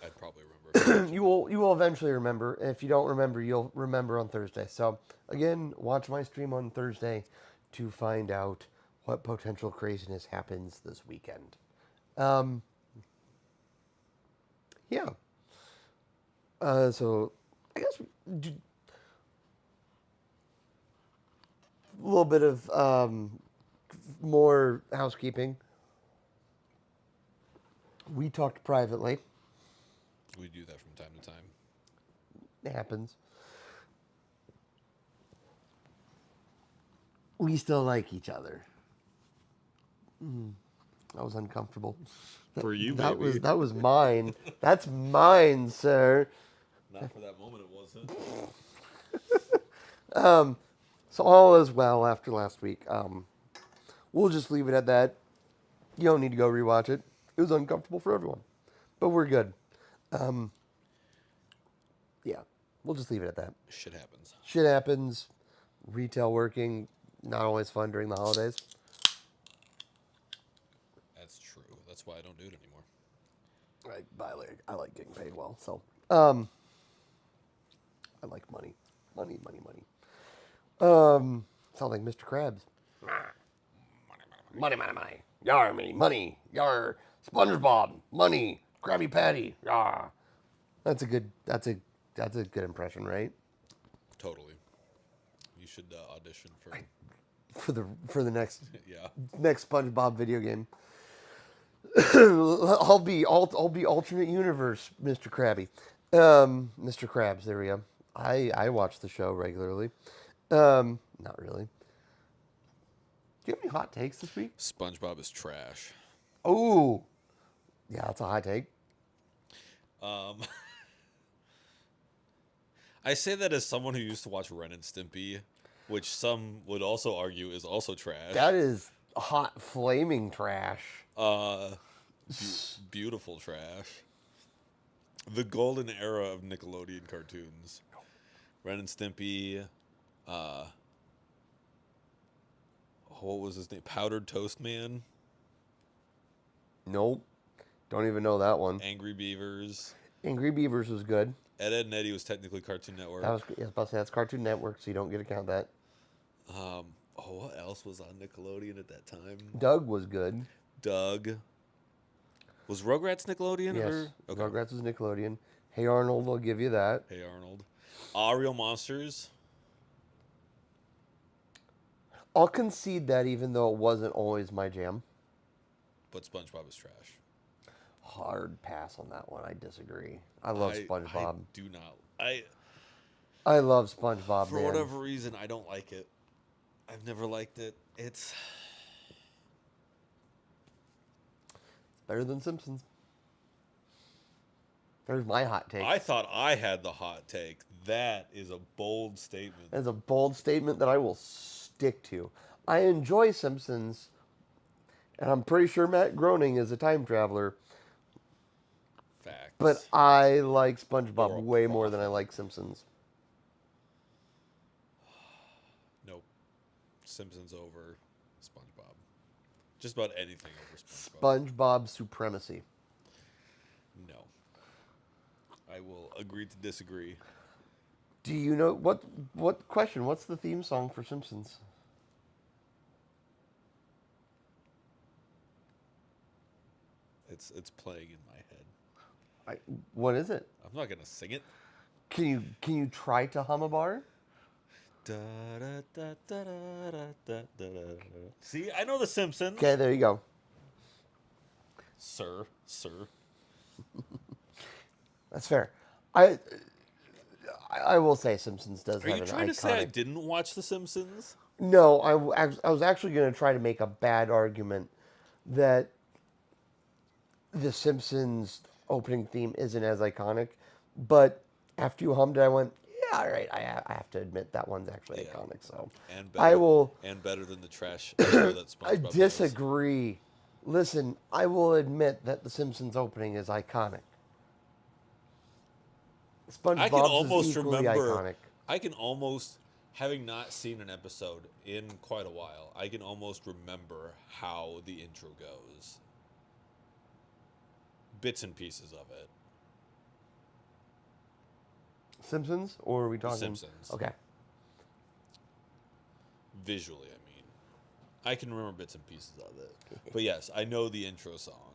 I'd probably remember. You will eventually remember. If you don't remember, you'll remember on Thursday. So again, watch my stream on Thursday to find out what potential craziness happens this weekend. Yeah. So I guess a little bit of more housekeeping. We talked privately. We do that from time to time. It happens. We still like each other. That was uncomfortable. For you, That maybe. that was mine. That's mine, sir. Not for that moment, it wasn't. So all is well after last week. We'll just leave it at that. You don't need to go rewatch it. It was uncomfortable for everyone, but we're good. Yeah, we'll just leave it at that. Shit happens. Shit happens. Retail working, not always fun during the holidays. That's true. That's why I don't do it anymore. I like getting paid well, so I like money. Money. Sound like Mr. Krabs. Money. Yar me, money. Yar SpongeBob, money. Krabby Patty. Yar. That's a good impression, right? Totally. You should audition for. For the next Yeah. next SpongeBob video game. I'll be alternate universe, Mr. Krabby. Mr. Krabs, there we go. I watch the show regularly. Not really. Do you have any hot takes this week? SpongeBob is trash. Oh, yeah, that's a hot take. Um, I say that as someone who used to watch Ren and Stimpy, which some would also argue is also trash. That is hot flaming trash. Uh, beautiful trash. The golden era of Nickelodeon cartoons. Ren and Stimpy. Uh, what was his name? Powdered Toast Man. Nope. Don't even know that one. Angry Beavers. Angry Beavers was good. Ed and Eddie was technically Cartoon Network. That was, I was about to say, that's Cartoon Network, so you don't get to count that. What else was on Nickelodeon at that time? Doug was good. Doug. Was Rugrats Nickelodeon? Yes. Or? Okay. Rugrats was Nickelodeon. Hey Arnold, I'll give you that. Hey Arnold. Real Monsters. I'll concede that even though it wasn't always my jam. But SpongeBob is trash. Hard pass on that one. I disagree. I love SpongeBob. I do not. I love SpongeBob, For whatever reason, I don't like it. I've never liked it. It's better than Simpsons. There's my hot take. I thought I had the hot take. That is a bold statement. That's a bold statement that I will stick to. I enjoy Simpsons, and I'm pretty sure Matt Groening is a time traveler. Facts. But I like SpongeBob Or a way more prophet. than I like Simpsons. Nope. Simpsons over SpongeBob. Just about anything over SpongeBob. SpongeBob supremacy. No. I will agree to disagree. Do you know what question? What's the theme song for Simpsons? It's playing in my head. What is it? I'm not gonna sing it. Can you try to hum a bar? Da, da, da, da, da, da, da, da. See, I know The Simpsons. Okay, there you go. Sir. That's fair. I will say Simpsons does Are have you an trying to say I iconic. didn't watch The Simpsons? No, I was actually going to try to make a bad argument that the Simpsons opening theme isn't as iconic, but after you hummed it, I went, yeah, all right. I have to admit that one's actually Yeah. iconic. So And better, I will. and better than the trash show that SpongeBob I does. disagree. Listen, I will admit that the Simpsons opening is iconic. I can SpongeBob's almost is equally remember. iconic. I can almost, having not seen an episode in quite a while, I can almost remember how the intro goes. Bits and pieces of it. Simpsons, or are we talking? Simpsons. Okay. Visually, I mean. I can remember bits and pieces of it. But yes, I know the intro song.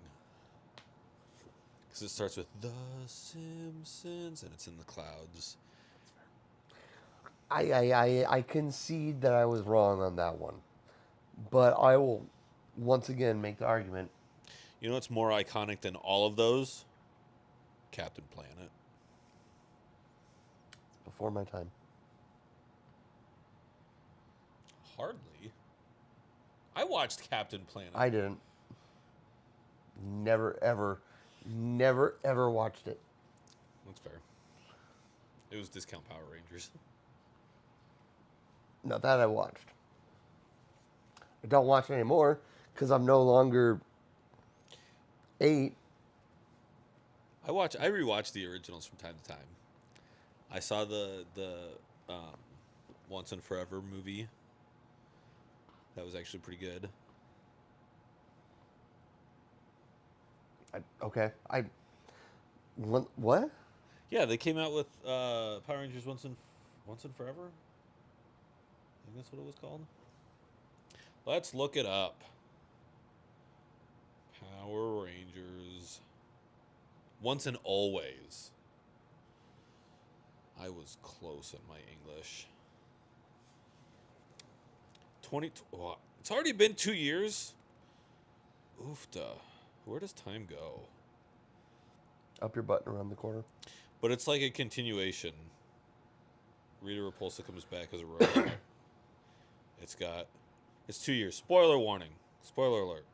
Because it starts with The Simpsons, and it's in the clouds. I concede that I was wrong on that one, but I will once again make the argument. You know what's more iconic than all of those? Captain Planet. Before my time. Hardly. I watched Captain Planet. I didn't. Never ever watched it. That's fair. It was Discount Power Rangers. Not that I watched. I don't watch it anymore because I'm no longer 8. I rewatch the originals from time to time. I saw the Once and Forever movie. That was actually pretty good. What? Yeah, they came out with Power Rangers Once and Forever. I think that's what it was called. Let's look it up. Power Rangers Once and Always. I was close in my English. It's already been 2 years. Oofda. Where does time go? Up your butt and around the corner. But it's like a continuation. Rita Repulsa comes back as a robot. It's 2 years. Spoiler warning. Spoiler alert.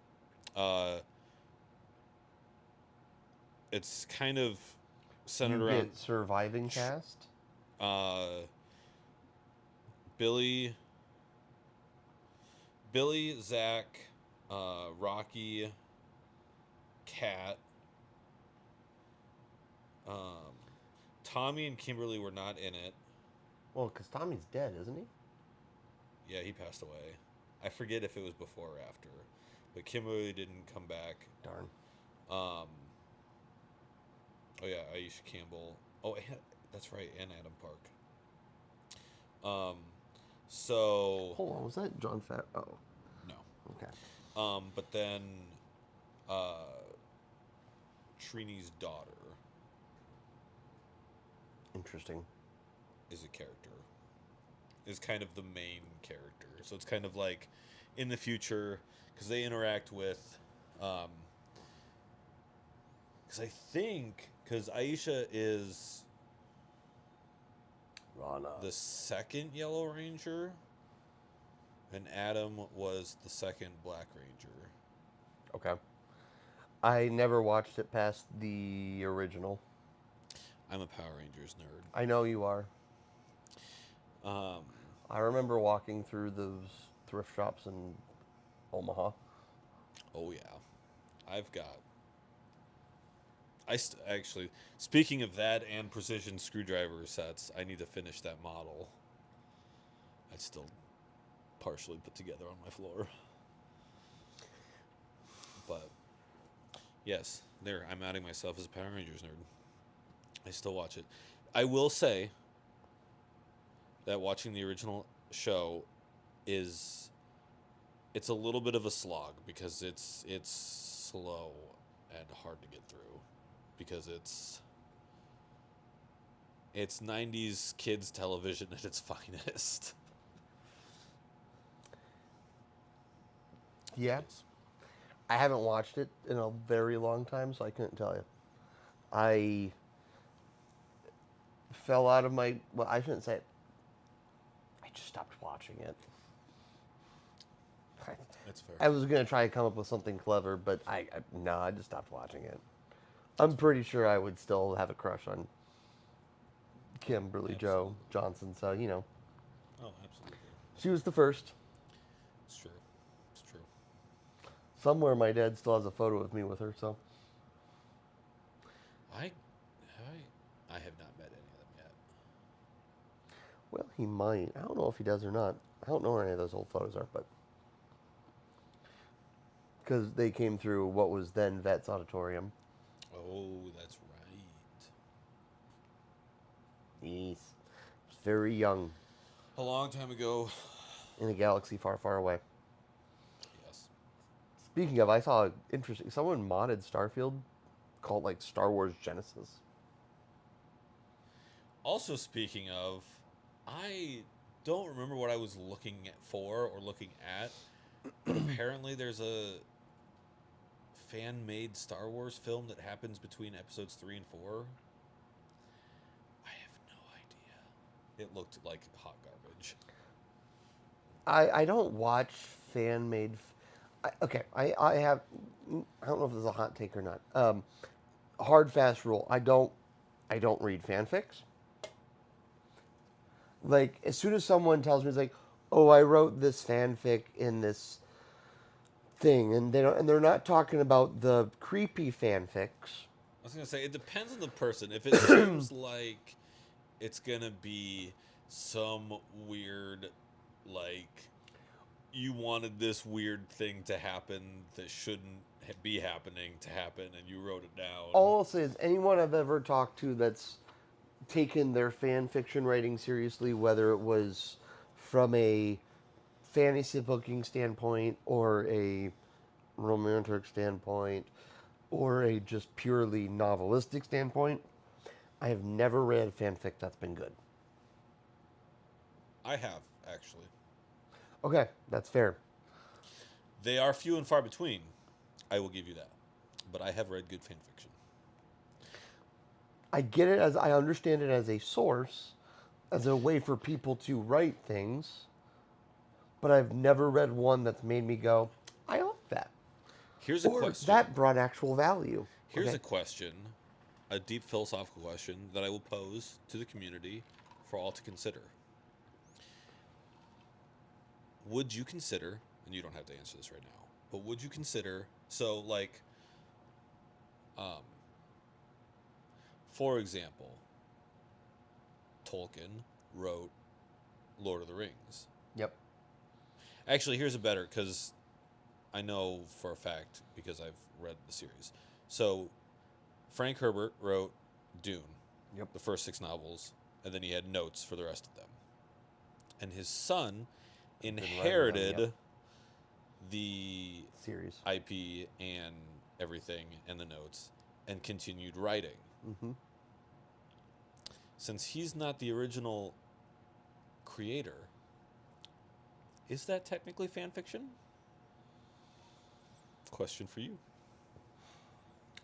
It's kind of centered You around get surviving cast. uh, Billy, Zach, Rocky, Kat, um, Tommy and Kimberly were not in it. Well, because Tommy's dead, isn't he? Yeah, he passed away. I forget if it was before or after, but Kimberly didn't come back. Darn. Um, oh yeah, Aisha Campbell. Oh, that's right, and Adam Park. So Hold on, was that John Fat? Oh, no. okay. But then, uh, Trini's daughter Interesting. is a character. Is kind of the main character. So it's kind of like in the future because they interact with. Because I think because Aisha is Rana. the second Yellow Ranger, and Adam was the second Black Ranger. Okay. I never watched it past the original. I'm a Power Rangers nerd. I know you are. Um, I remember walking through those thrift shops in Omaha. oh yeah, I've got. Actually, speaking of that and precision screwdriver sets, I need to finish that model. It's still partially put together on my floor. But yes, there I'm outing myself as a Power Rangers nerd. I still watch it. I will say that watching the original show it's a little bit of a slog because it's slow and hard to get through because it's 90s kids television at its finest. Yeah. Yes. I haven't watched it in a very long time, so I couldn't tell you. I fell out of my. Well, I shouldn't say it. I just stopped watching it. That's fair. I was gonna try to come up with something clever, but I just stopped watching it. I'm pretty sure I would still have a crush on Kimberly Joe Absolutely. Johnson, so you know, Oh, absolutely. she was the first. It's true. It's true. Somewhere my dad still has a photo of me with her, so I have not met any of them yet. well, he might. I don't know if he does or not. I don't know where any of those old photos are, but because they came through what was then Vets Auditorium. Oh, that's right. Yes, was very young A long time ago. in a galaxy far, far away. Yes. Speaking of, I saw interesting. Someone modded Starfield, called like Star Wars Genesis. Also, speaking of, I don't remember what I was looking for or looking at, but apparently there's a fan-made Star Wars film that happens between episodes 3 and 4. I have no idea. It looked like hot garbage. I don't watch fan made. Okay, I have. I don't know if this is a hot take or not. Hard fast rule. I don't read fanfics. Like as soon as someone tells me it's like, oh, I wrote this fanfic in this thing, and they're not talking about the creepy fanfics. I was gonna say it depends on the person. If it seems like it's gonna be some weird, like you wanted this weird thing to happen that shouldn't be happening to happen, and you wrote it down. All I'll say is anyone I've ever talked to that's taken their fan fiction writing seriously, whether it was from a fantasy booking standpoint or a romantic standpoint or a just purely novelistic standpoint, I have never read a fanfic that's been good. I have actually. Okay, that's fair. They are few and far between. I will give you that, but I have read good fan fiction. I get it as I understand it as a source, as a way for people to write things, but I've never read one that's made me go, I like that. Here's a Or question. that brought actual value. Here's Okay. a question. a deep philosophical question that I will pose to the community for all to consider. Would you consider, and you don't have to answer this right now, but would you consider, so like, um, for example, Tolkien wrote Lord of the Rings. Yep. Actually, here's a better, because I know for a fact because I've read the series. So Frank Herbert wrote Dune, Yep. the first 6 novels, and then he had notes for the rest of them. And his son Been writing them, inherited yep. the Series. IP and everything and the notes and continued writing. Mm-hmm. Since he's not the original creator, is that technically fan fiction? Question for you.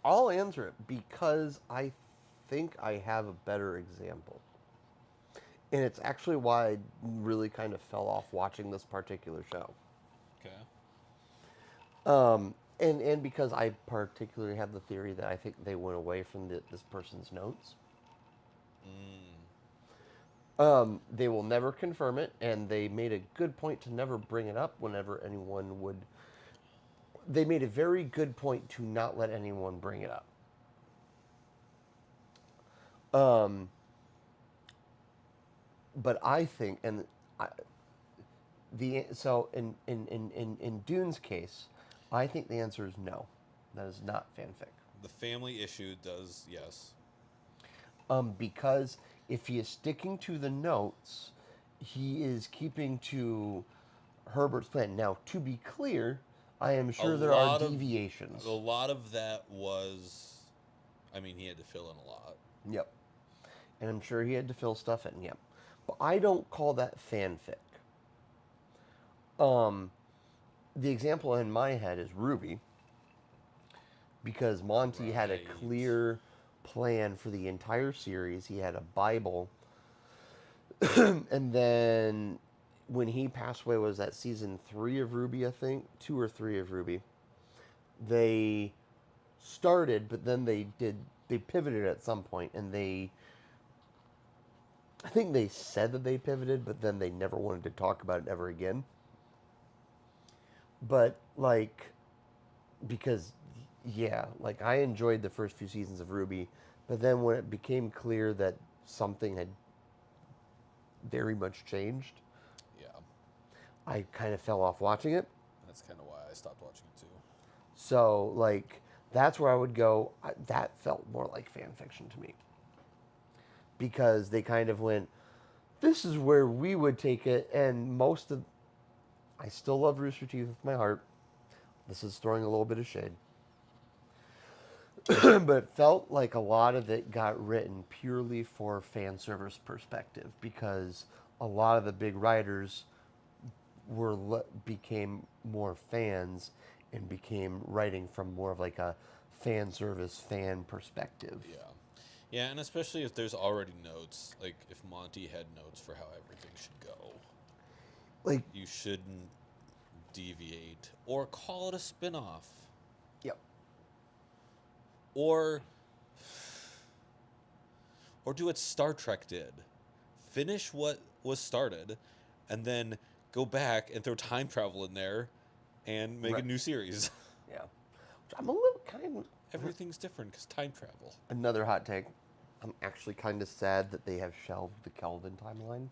I'll answer it because I think I have a better example. And it's actually why I really kind of fell off watching this particular show. Okay. And because I particularly have the theory that I think they went away from this person's notes. They will never confirm it, and they made a good point to never bring it up whenever anyone would. They made a very good point to not let anyone bring it up. But I think, and I, so in Dune's case, I think the answer is no. That is not fanfic. The family issue does, yes. Because if he is sticking to the notes, he is keeping to Herbert's plan. Now, to be clear, I am sure there are deviations. A lot of that was, I mean, he had to fill in a lot. Yep. And I'm sure he had to fill stuff in. Yep. But I don't call that fanfic. The example in my head is Ruby, because Monty had a clear plan for the entire series. He had a Bible. And then when he passed away, was that season 3 of Ruby, I think? 2 or 3 of Ruby. They started, but then they pivoted at some point, and I think they said that they pivoted, but then they never wanted to talk about it ever again. But, like, because, yeah, like, I enjoyed the first few seasons of Ruby, but then when it became clear that something had very much changed, Yeah. I kind of fell off watching it. That's kind of why I stopped watching it too. So, like, that's where I would go. That felt more like fan fiction to me. Because they kind of went, this is where we would take it, and most of... I still love Rooster Teeth with my heart. This is throwing a little bit of shade. But it felt like a lot of it got written purely for fan service perspective, because a lot of the big writers became more fans and became writing from more of like a fan service, fan perspective. Yeah. Yeah, and especially if there's already notes, like if Monty had notes for how everything should go, Like, you shouldn't deviate or call it a spin-off. yep. Or do what Star Trek did. Finish what was started and then go back and throw time travel in there and make a new series. Yeah. Which I'm a little kind of... Everything's different because time travel. Another hot take. I'm actually kind of sad that they have shelved the Kelvin timeline.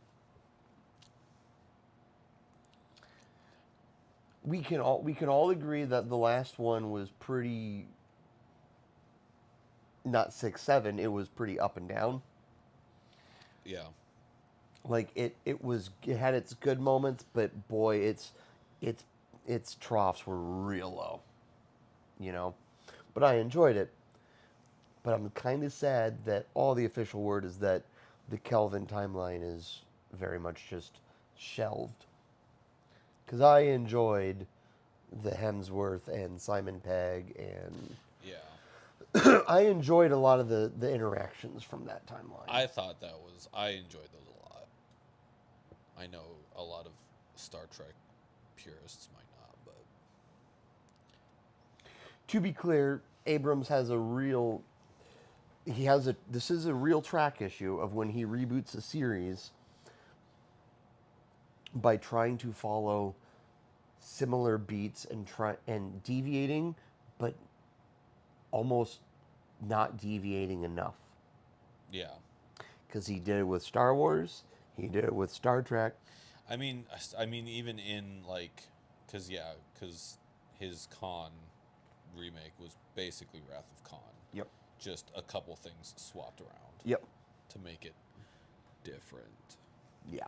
We can all agree that the last one was pretty, not 6-7. It was pretty up and down. Yeah. Like it had its good moments, but boy, its troughs were real low. You know, but I enjoyed it. But I'm kind of sad that all the official word is that the Kelvin timeline is very much just shelved. Because I enjoyed the Hemsworth and Simon Pegg, and Yeah. I enjoyed a lot of the interactions from that timeline. I enjoyed those a lot. I know a lot of Star Trek purists might not, but To be clear, Abrams has a real... he has a. This is a real track issue of when he reboots a series by trying to follow similar beats and try and deviating, but almost not deviating enough. Yeah. Because he did it with Star Wars, he did it with Star Trek. I mean, even in like, because his Khan remake was basically Wrath of Khan. Yep. Just a couple things swapped around Yep. to make it different. Yeah.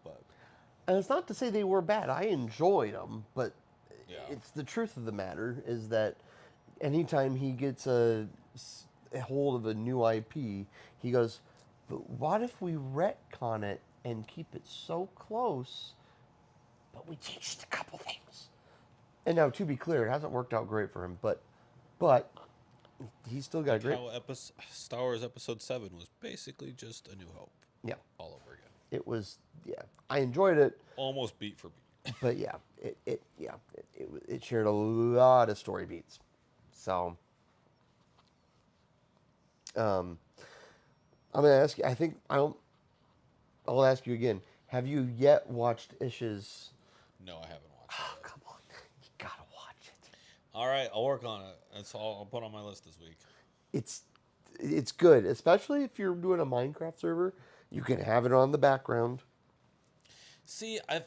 But And it's not to say they were bad. I enjoyed them, but yeah, it's the truth of the matter is that anytime he gets a hold of a new IP, he goes, "But what if we retcon it and keep it so close, but we changed a couple things?" And now, to be clear, it hasn't worked out great for him, but he's still got a like great. how Star Wars Episode 7 was basically just A New Hope Yeah, all over again, it was. Yeah, I enjoyed it, almost beat for beat. but yeah, it shared a lot of story beats. So, um, I'm gonna ask you. I think I'll ask you again. Have you yet watched Ish's? No, I haven't watched Oh, it yet. come on, you gotta watch it. All right, I'll work on it. That's all I'll put on my list this week. It's it's good, especially if you're doing a Minecraft server. You can have it on the background. See, I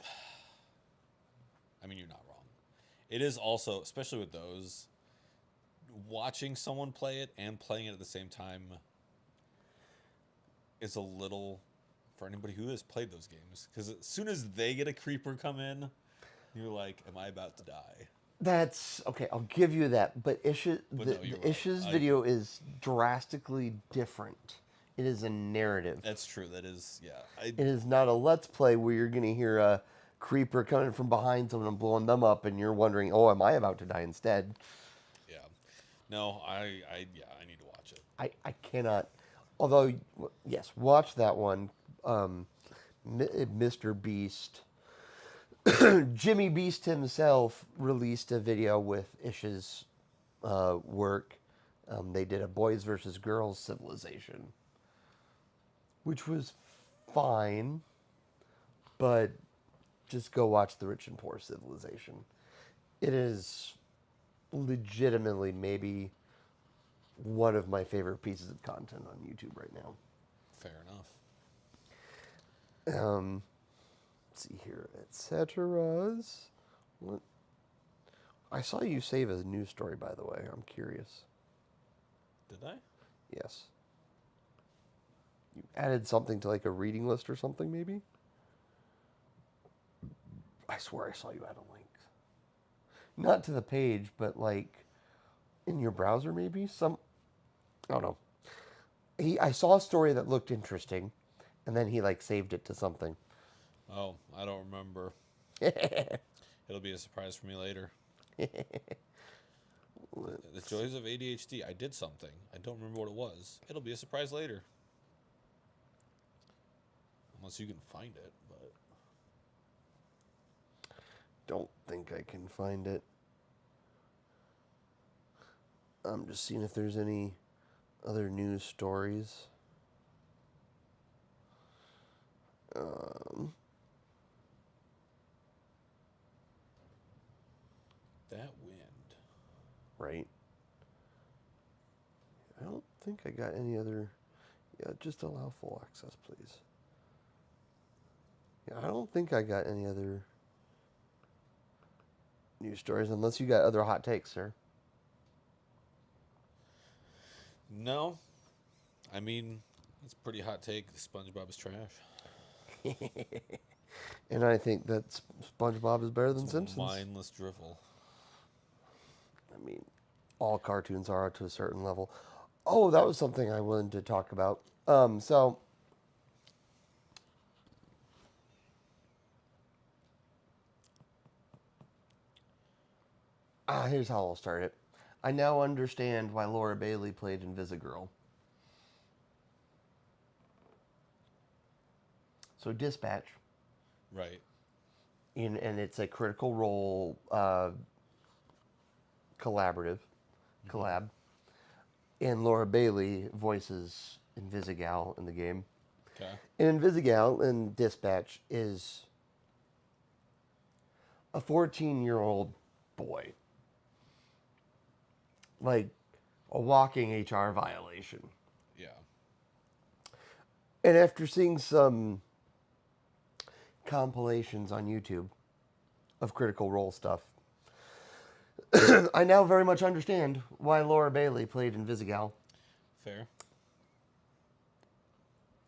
mean, you're not wrong. It is also, especially with those, watching someone play it and playing it at the same time is a little, for anybody who has played those games, because as soon as they get a creeper come in, you're like, am I about to die? That's okay. I'll give you that. But But no, you're the right. Ish's video is drastically different. It is a narrative. That's true. That is, yeah. It is not a let's play where you're going to hear a creeper coming from behind someone and blowing them up, and you're wondering, "Oh, am I about to die instead?" Yeah. No, yeah, I need to watch it. I cannot. Although, yes, watch that one. Mr. Beast, Jimmy Beast himself released a video with Ish's work. They did a boys versus girls civilization, which was fine, but just go watch the rich and poor civilization. It is legitimately maybe one of my favorite pieces of content on YouTube right now. Fair enough. Let's see here, etceteras. What? I saw you save a news story, by the way. I'm curious. Did I? Yes. You added something to like a reading list or something, maybe? I swear I saw you add a link. Not to the page, but like in your browser, maybe? I don't know. I saw a story that looked interesting, and then he like saved it to something. Oh, I don't remember. It'll be a surprise for me later. The joys of ADHD. I did something. I don't remember what it was. It'll be a surprise later. Unless you can find it, but Don't think I can find it. I'm just seeing if there's any other news stories. that wind. Right. I don't think I got any other. Yeah, just allow full access, please. Yeah, I don't think I got any other news stories unless you got other hot takes, sir. No, I mean it's a pretty hot take. SpongeBob is trash. And I think that SpongeBob is better than It's Simpsons. mindless drivel. I mean, all cartoons are to a certain level. Oh, that was something I wanted to talk about. So here's how I'll start it. I now understand why Laura Bailey played Invisigirl. So Dispatch, Right. and it's a Critical Role collaborative collab. and Laura Bailey voices Invisigal in the game. Okay. And Invisigal in Dispatch is a 14-year-old boy. Like a walking HR violation. Yeah. And after seeing some compilations on YouTube of Critical Role stuff, I now very much understand why Laura Bailey played Invisigal. Fair.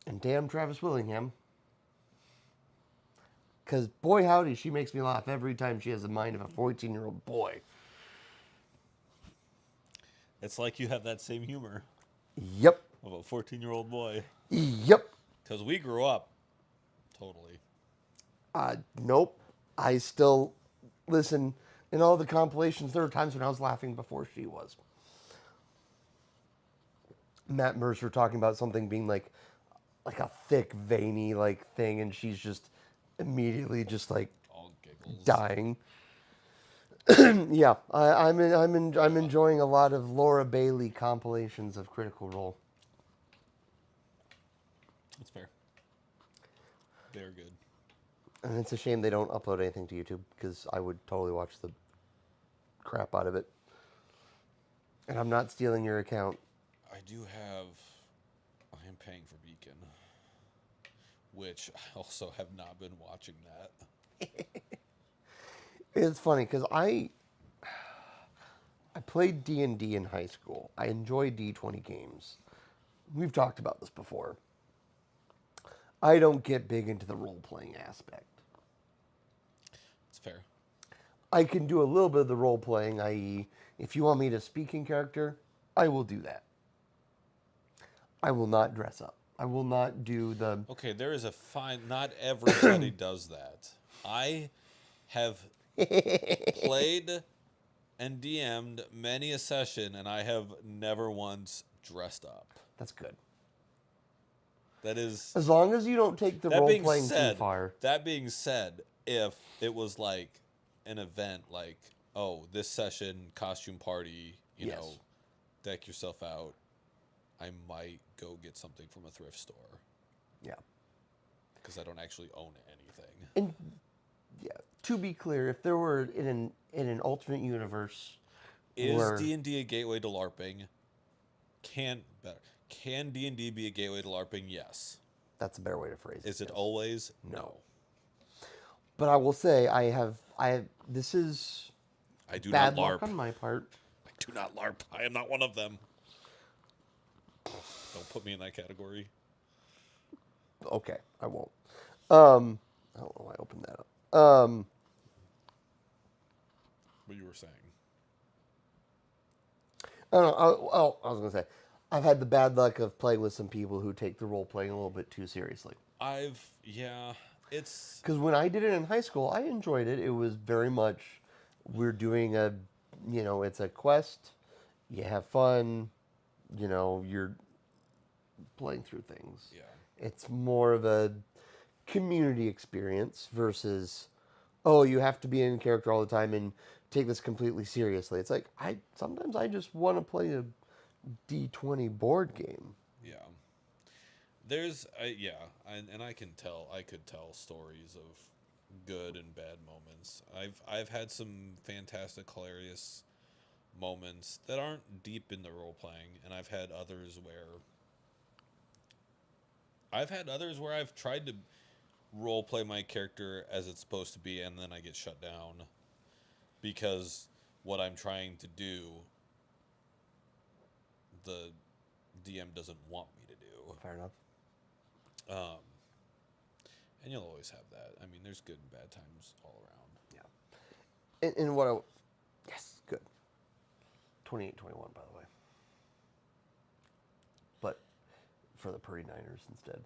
And damn Travis Willingham. Because boy howdy, she makes me laugh every time she has the mind of a 14-year-old boy. It's like you have that same humor Yep. of a 14-year-old boy. Yep. Because we grew up. Totally. Nope. I still listen. In all the compilations, there were times when I was laughing before she was. Matt Mercer talking about something being like a thick, veiny like thing, and she's just immediately just like All giggles. dying. Yeah, I'm enjoying a lot of Laura Bailey compilations of Critical Role. That's fair. They're good. And it's a shame they don't upload anything to YouTube because I would totally watch the crap out of it. And I'm not stealing your account. I am paying for Beacon, which I also have not been watching that. It's funny because I played D&D in high school. I enjoy D20 games. We've talked about this before. I don't get big into the role-playing aspect. It's fair. I can do a little bit of the role-playing, i.e., if you want me to speak in character, I will do that. I will not dress up. I will not do the... Okay, there is a fine... Not everybody does that. I have played and DM'd many a session, and I have never once dressed up. That's good. That is... As long as you don't take the role-playing too far. That being said, if it was like an event like, oh, this session, costume party, you know, deck yourself out, I might go get something from a thrift store. Yeah. Because I don't actually own anything. And yeah, to be clear, if there were in an alternate universe, is D&D a gateway to LARPing? Can D&D be a gateway to LARPing? Yes. That's a better way to phrase it. Is it always? No. But I will say this is I do bad not LARP. luck on my part. I do not LARP. I am not one of them. Don't put me in that category. Okay, I won't. I don't know why I opened that up. What you were saying. I don't know. I was going to say, I've had the bad luck of playing with some people who take the role playing a little bit too seriously. It's... Because when I did it in high school, I enjoyed it. It was very much, we're doing it's a quest, you have fun, you're playing through things. Yeah. It's more of a community experience versus, oh, you have to be in character all the time and take this completely seriously. It's like, sometimes I just want to play a D20 board game. Yeah. There's, and I could tell stories of good and bad moments. I've had some fantastic, hilarious moments that aren't deep in the role playing, and I've had others where I've tried to role play my character as it's supposed to be, and then I get shut down because what I'm trying to do, the DM doesn't want me to do. Fair enough. And you'll always have that. I mean, there's good and bad times all around. Yeah. And what yes, good. 28-21, by the way. But for the Purdy Niners instead.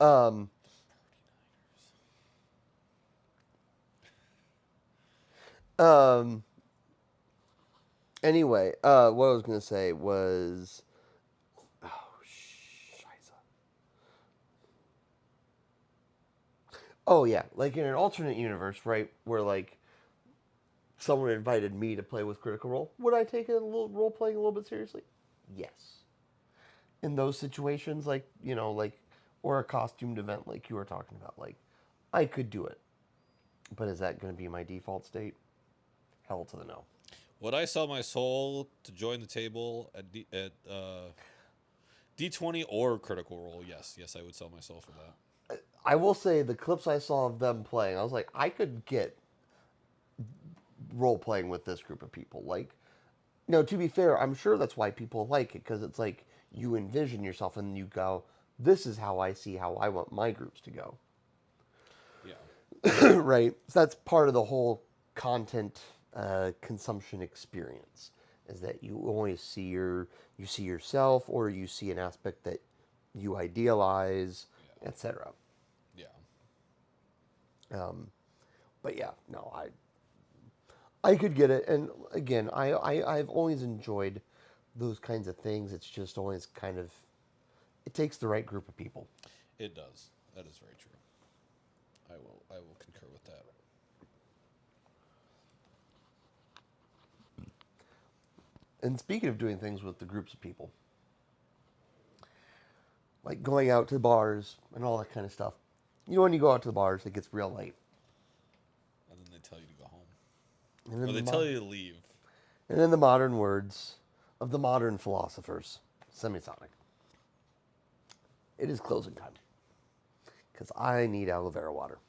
Oh. Anyway, what I was going to say was... Oh, yeah. Like in an alternate universe, right, where, like, someone invited me to play with Critical Role, would I take a little role playing a little bit seriously? Yes. In those situations, like, or a costumed event like you were talking about, like, I could do it. But is that going to be my default state? Hell to the no. Would I sell my soul to join the table at D20 or Critical Role? Yes, I would sell my soul for that. I will say the clips I saw of them playing, I was like, I could get role playing with this group of people. Like, to be fair, I'm sure that's why people like it, because it's like you envision yourself and you go, this is how I see how I want my groups to go. Yeah. Right? So that's part of the whole content consumption experience, is that you always you see yourself, or you see an aspect that you idealize, Yeah. etc. Yeah. But yeah, no, I could get it, and again, I've always enjoyed those kinds of things. It's just always kind of, it takes the right group of people. It does. That is very true. I will concur with that. And speaking of doing things with the groups of people, like going out to bars and all that kind of stuff. When you go out to the bars, it gets real late. And then they tell you to go home. And Or they tell you to leave. And in the modern words of the modern philosophers, Semisonic, it is closing time. Because I need aloe vera water.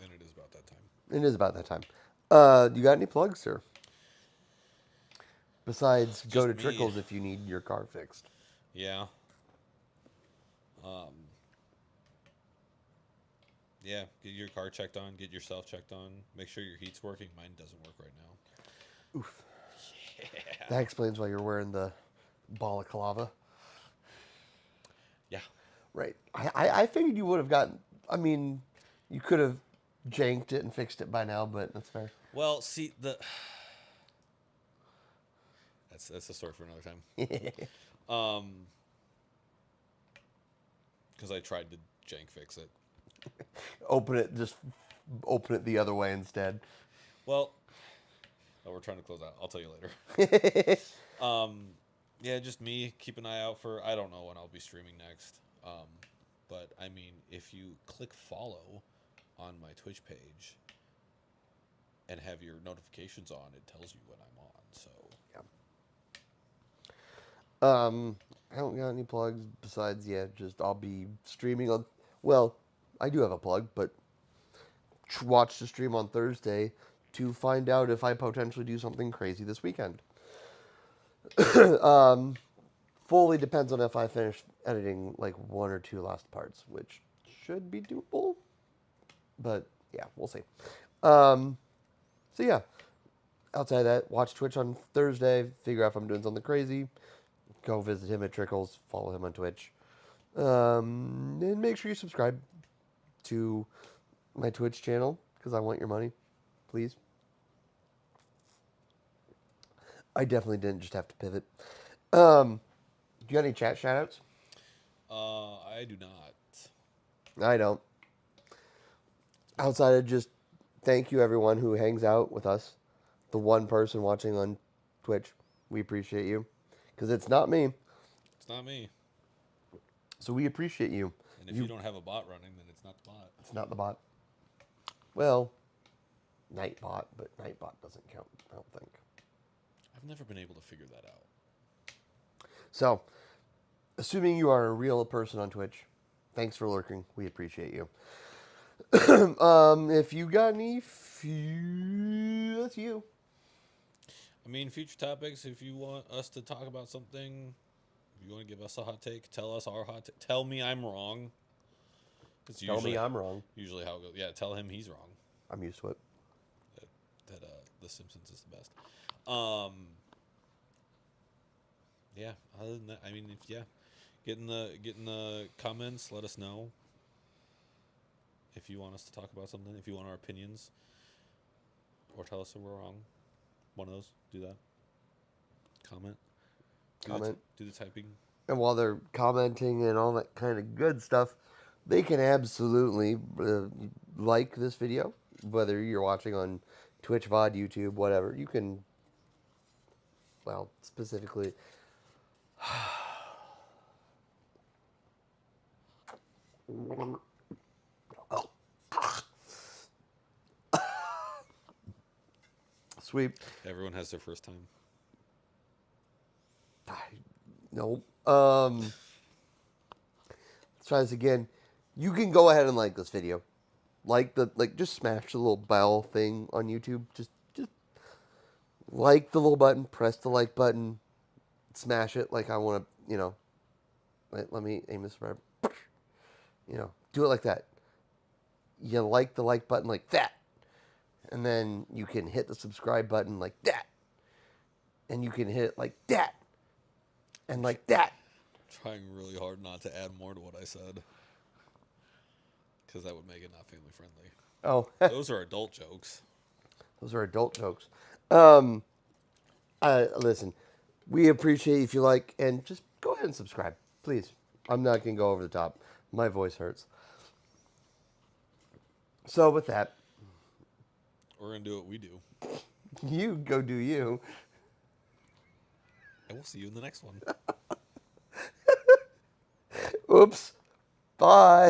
And it is about that time. It is about that time. You got any plugs, sir? Besides, Just go to me. Trickles if you need your car fixed. Yeah. Yeah, get your car checked on, get yourself checked on, make sure your heat's working. Mine doesn't work right now. Oof. Yeah. That explains why you're wearing the balaclava. Yeah. Right. I figured you would have gotten, you could have janked it and fixed it by now, but that's fair. Well, see, that's a story for another time. Because I tried to jank fix it. Open it the other way instead. Well, we're trying to close out. I'll tell you later. Yeah, just me. Keep an eye out for. I don't know when I'll be streaming next. But I mean, if you click follow on my Twitch page and have your notifications on, it tells you when I'm on. So yeah. I don't got any plugs besides just I'll be streaming on. Well, I do have a plug, but watch the stream on Thursday to find out if I potentially do something crazy this weekend. Fully depends on if I finish editing like one or two last parts, which should be doable. But yeah, we'll see. So yeah, outside of that, watch Twitch on Thursday. Figure out if I'm doing something crazy. Go visit him at Trickles. Follow him on Twitch. And make sure you subscribe to my Twitch channel because I want your money, please. I definitely didn't just have to pivot. Do you got any chat shoutouts? I do not. I don't. Outside of just thank you everyone who hangs out with us. The one person watching on Twitch. We appreciate you. Because it's not me. It's not me. So we appreciate you. And if you don't have a bot running, then it's not the bot. It's not the bot. Well, Nightbot, but Nightbot doesn't count, I don't think. I've never been able to figure that out. So, assuming you are a real person on Twitch, thanks for lurking. We appreciate you. If you got any, that's you. I mean, future topics, if you want us to talk about something, if you want to give us a hot take, tell us our hot take. Tell me I'm wrong. Tell me I'm wrong. Usually how it goes. Yeah, tell him he's wrong. I'm used to it. That The Simpsons is the best. Yeah, other than that, I mean, get in the comments, let us know if you want us to talk about something, if you want our opinions, or tell us that we're wrong. One of those, do that. Comment. Do the typing. And while they're commenting and all that kind of good stuff, they can absolutely like this video. whether you're watching on Twitch, VOD, YouTube, whatever, you can, well, specifically. Sweep. Everyone has their first time. Nope. Let's try this again. You can go ahead and like this video. Just smash the little bell thing on YouTube. Just like the little button, press the like button, smash it like I want to, let me aim this right. Do it like that. You like the like button like that. And then you can hit the subscribe button like that. And you can hit it like that. And like that. Trying really hard not to add more to what I said. Because that would make it not family friendly. Oh. Those are adult jokes. Those are adult jokes. Listen, we appreciate if you like, and just go ahead and subscribe, please. I'm not going to go over the top. My voice hurts. So with that, we're going to do what we do. You go do you. And we'll see you in the next one. Oops. Bye.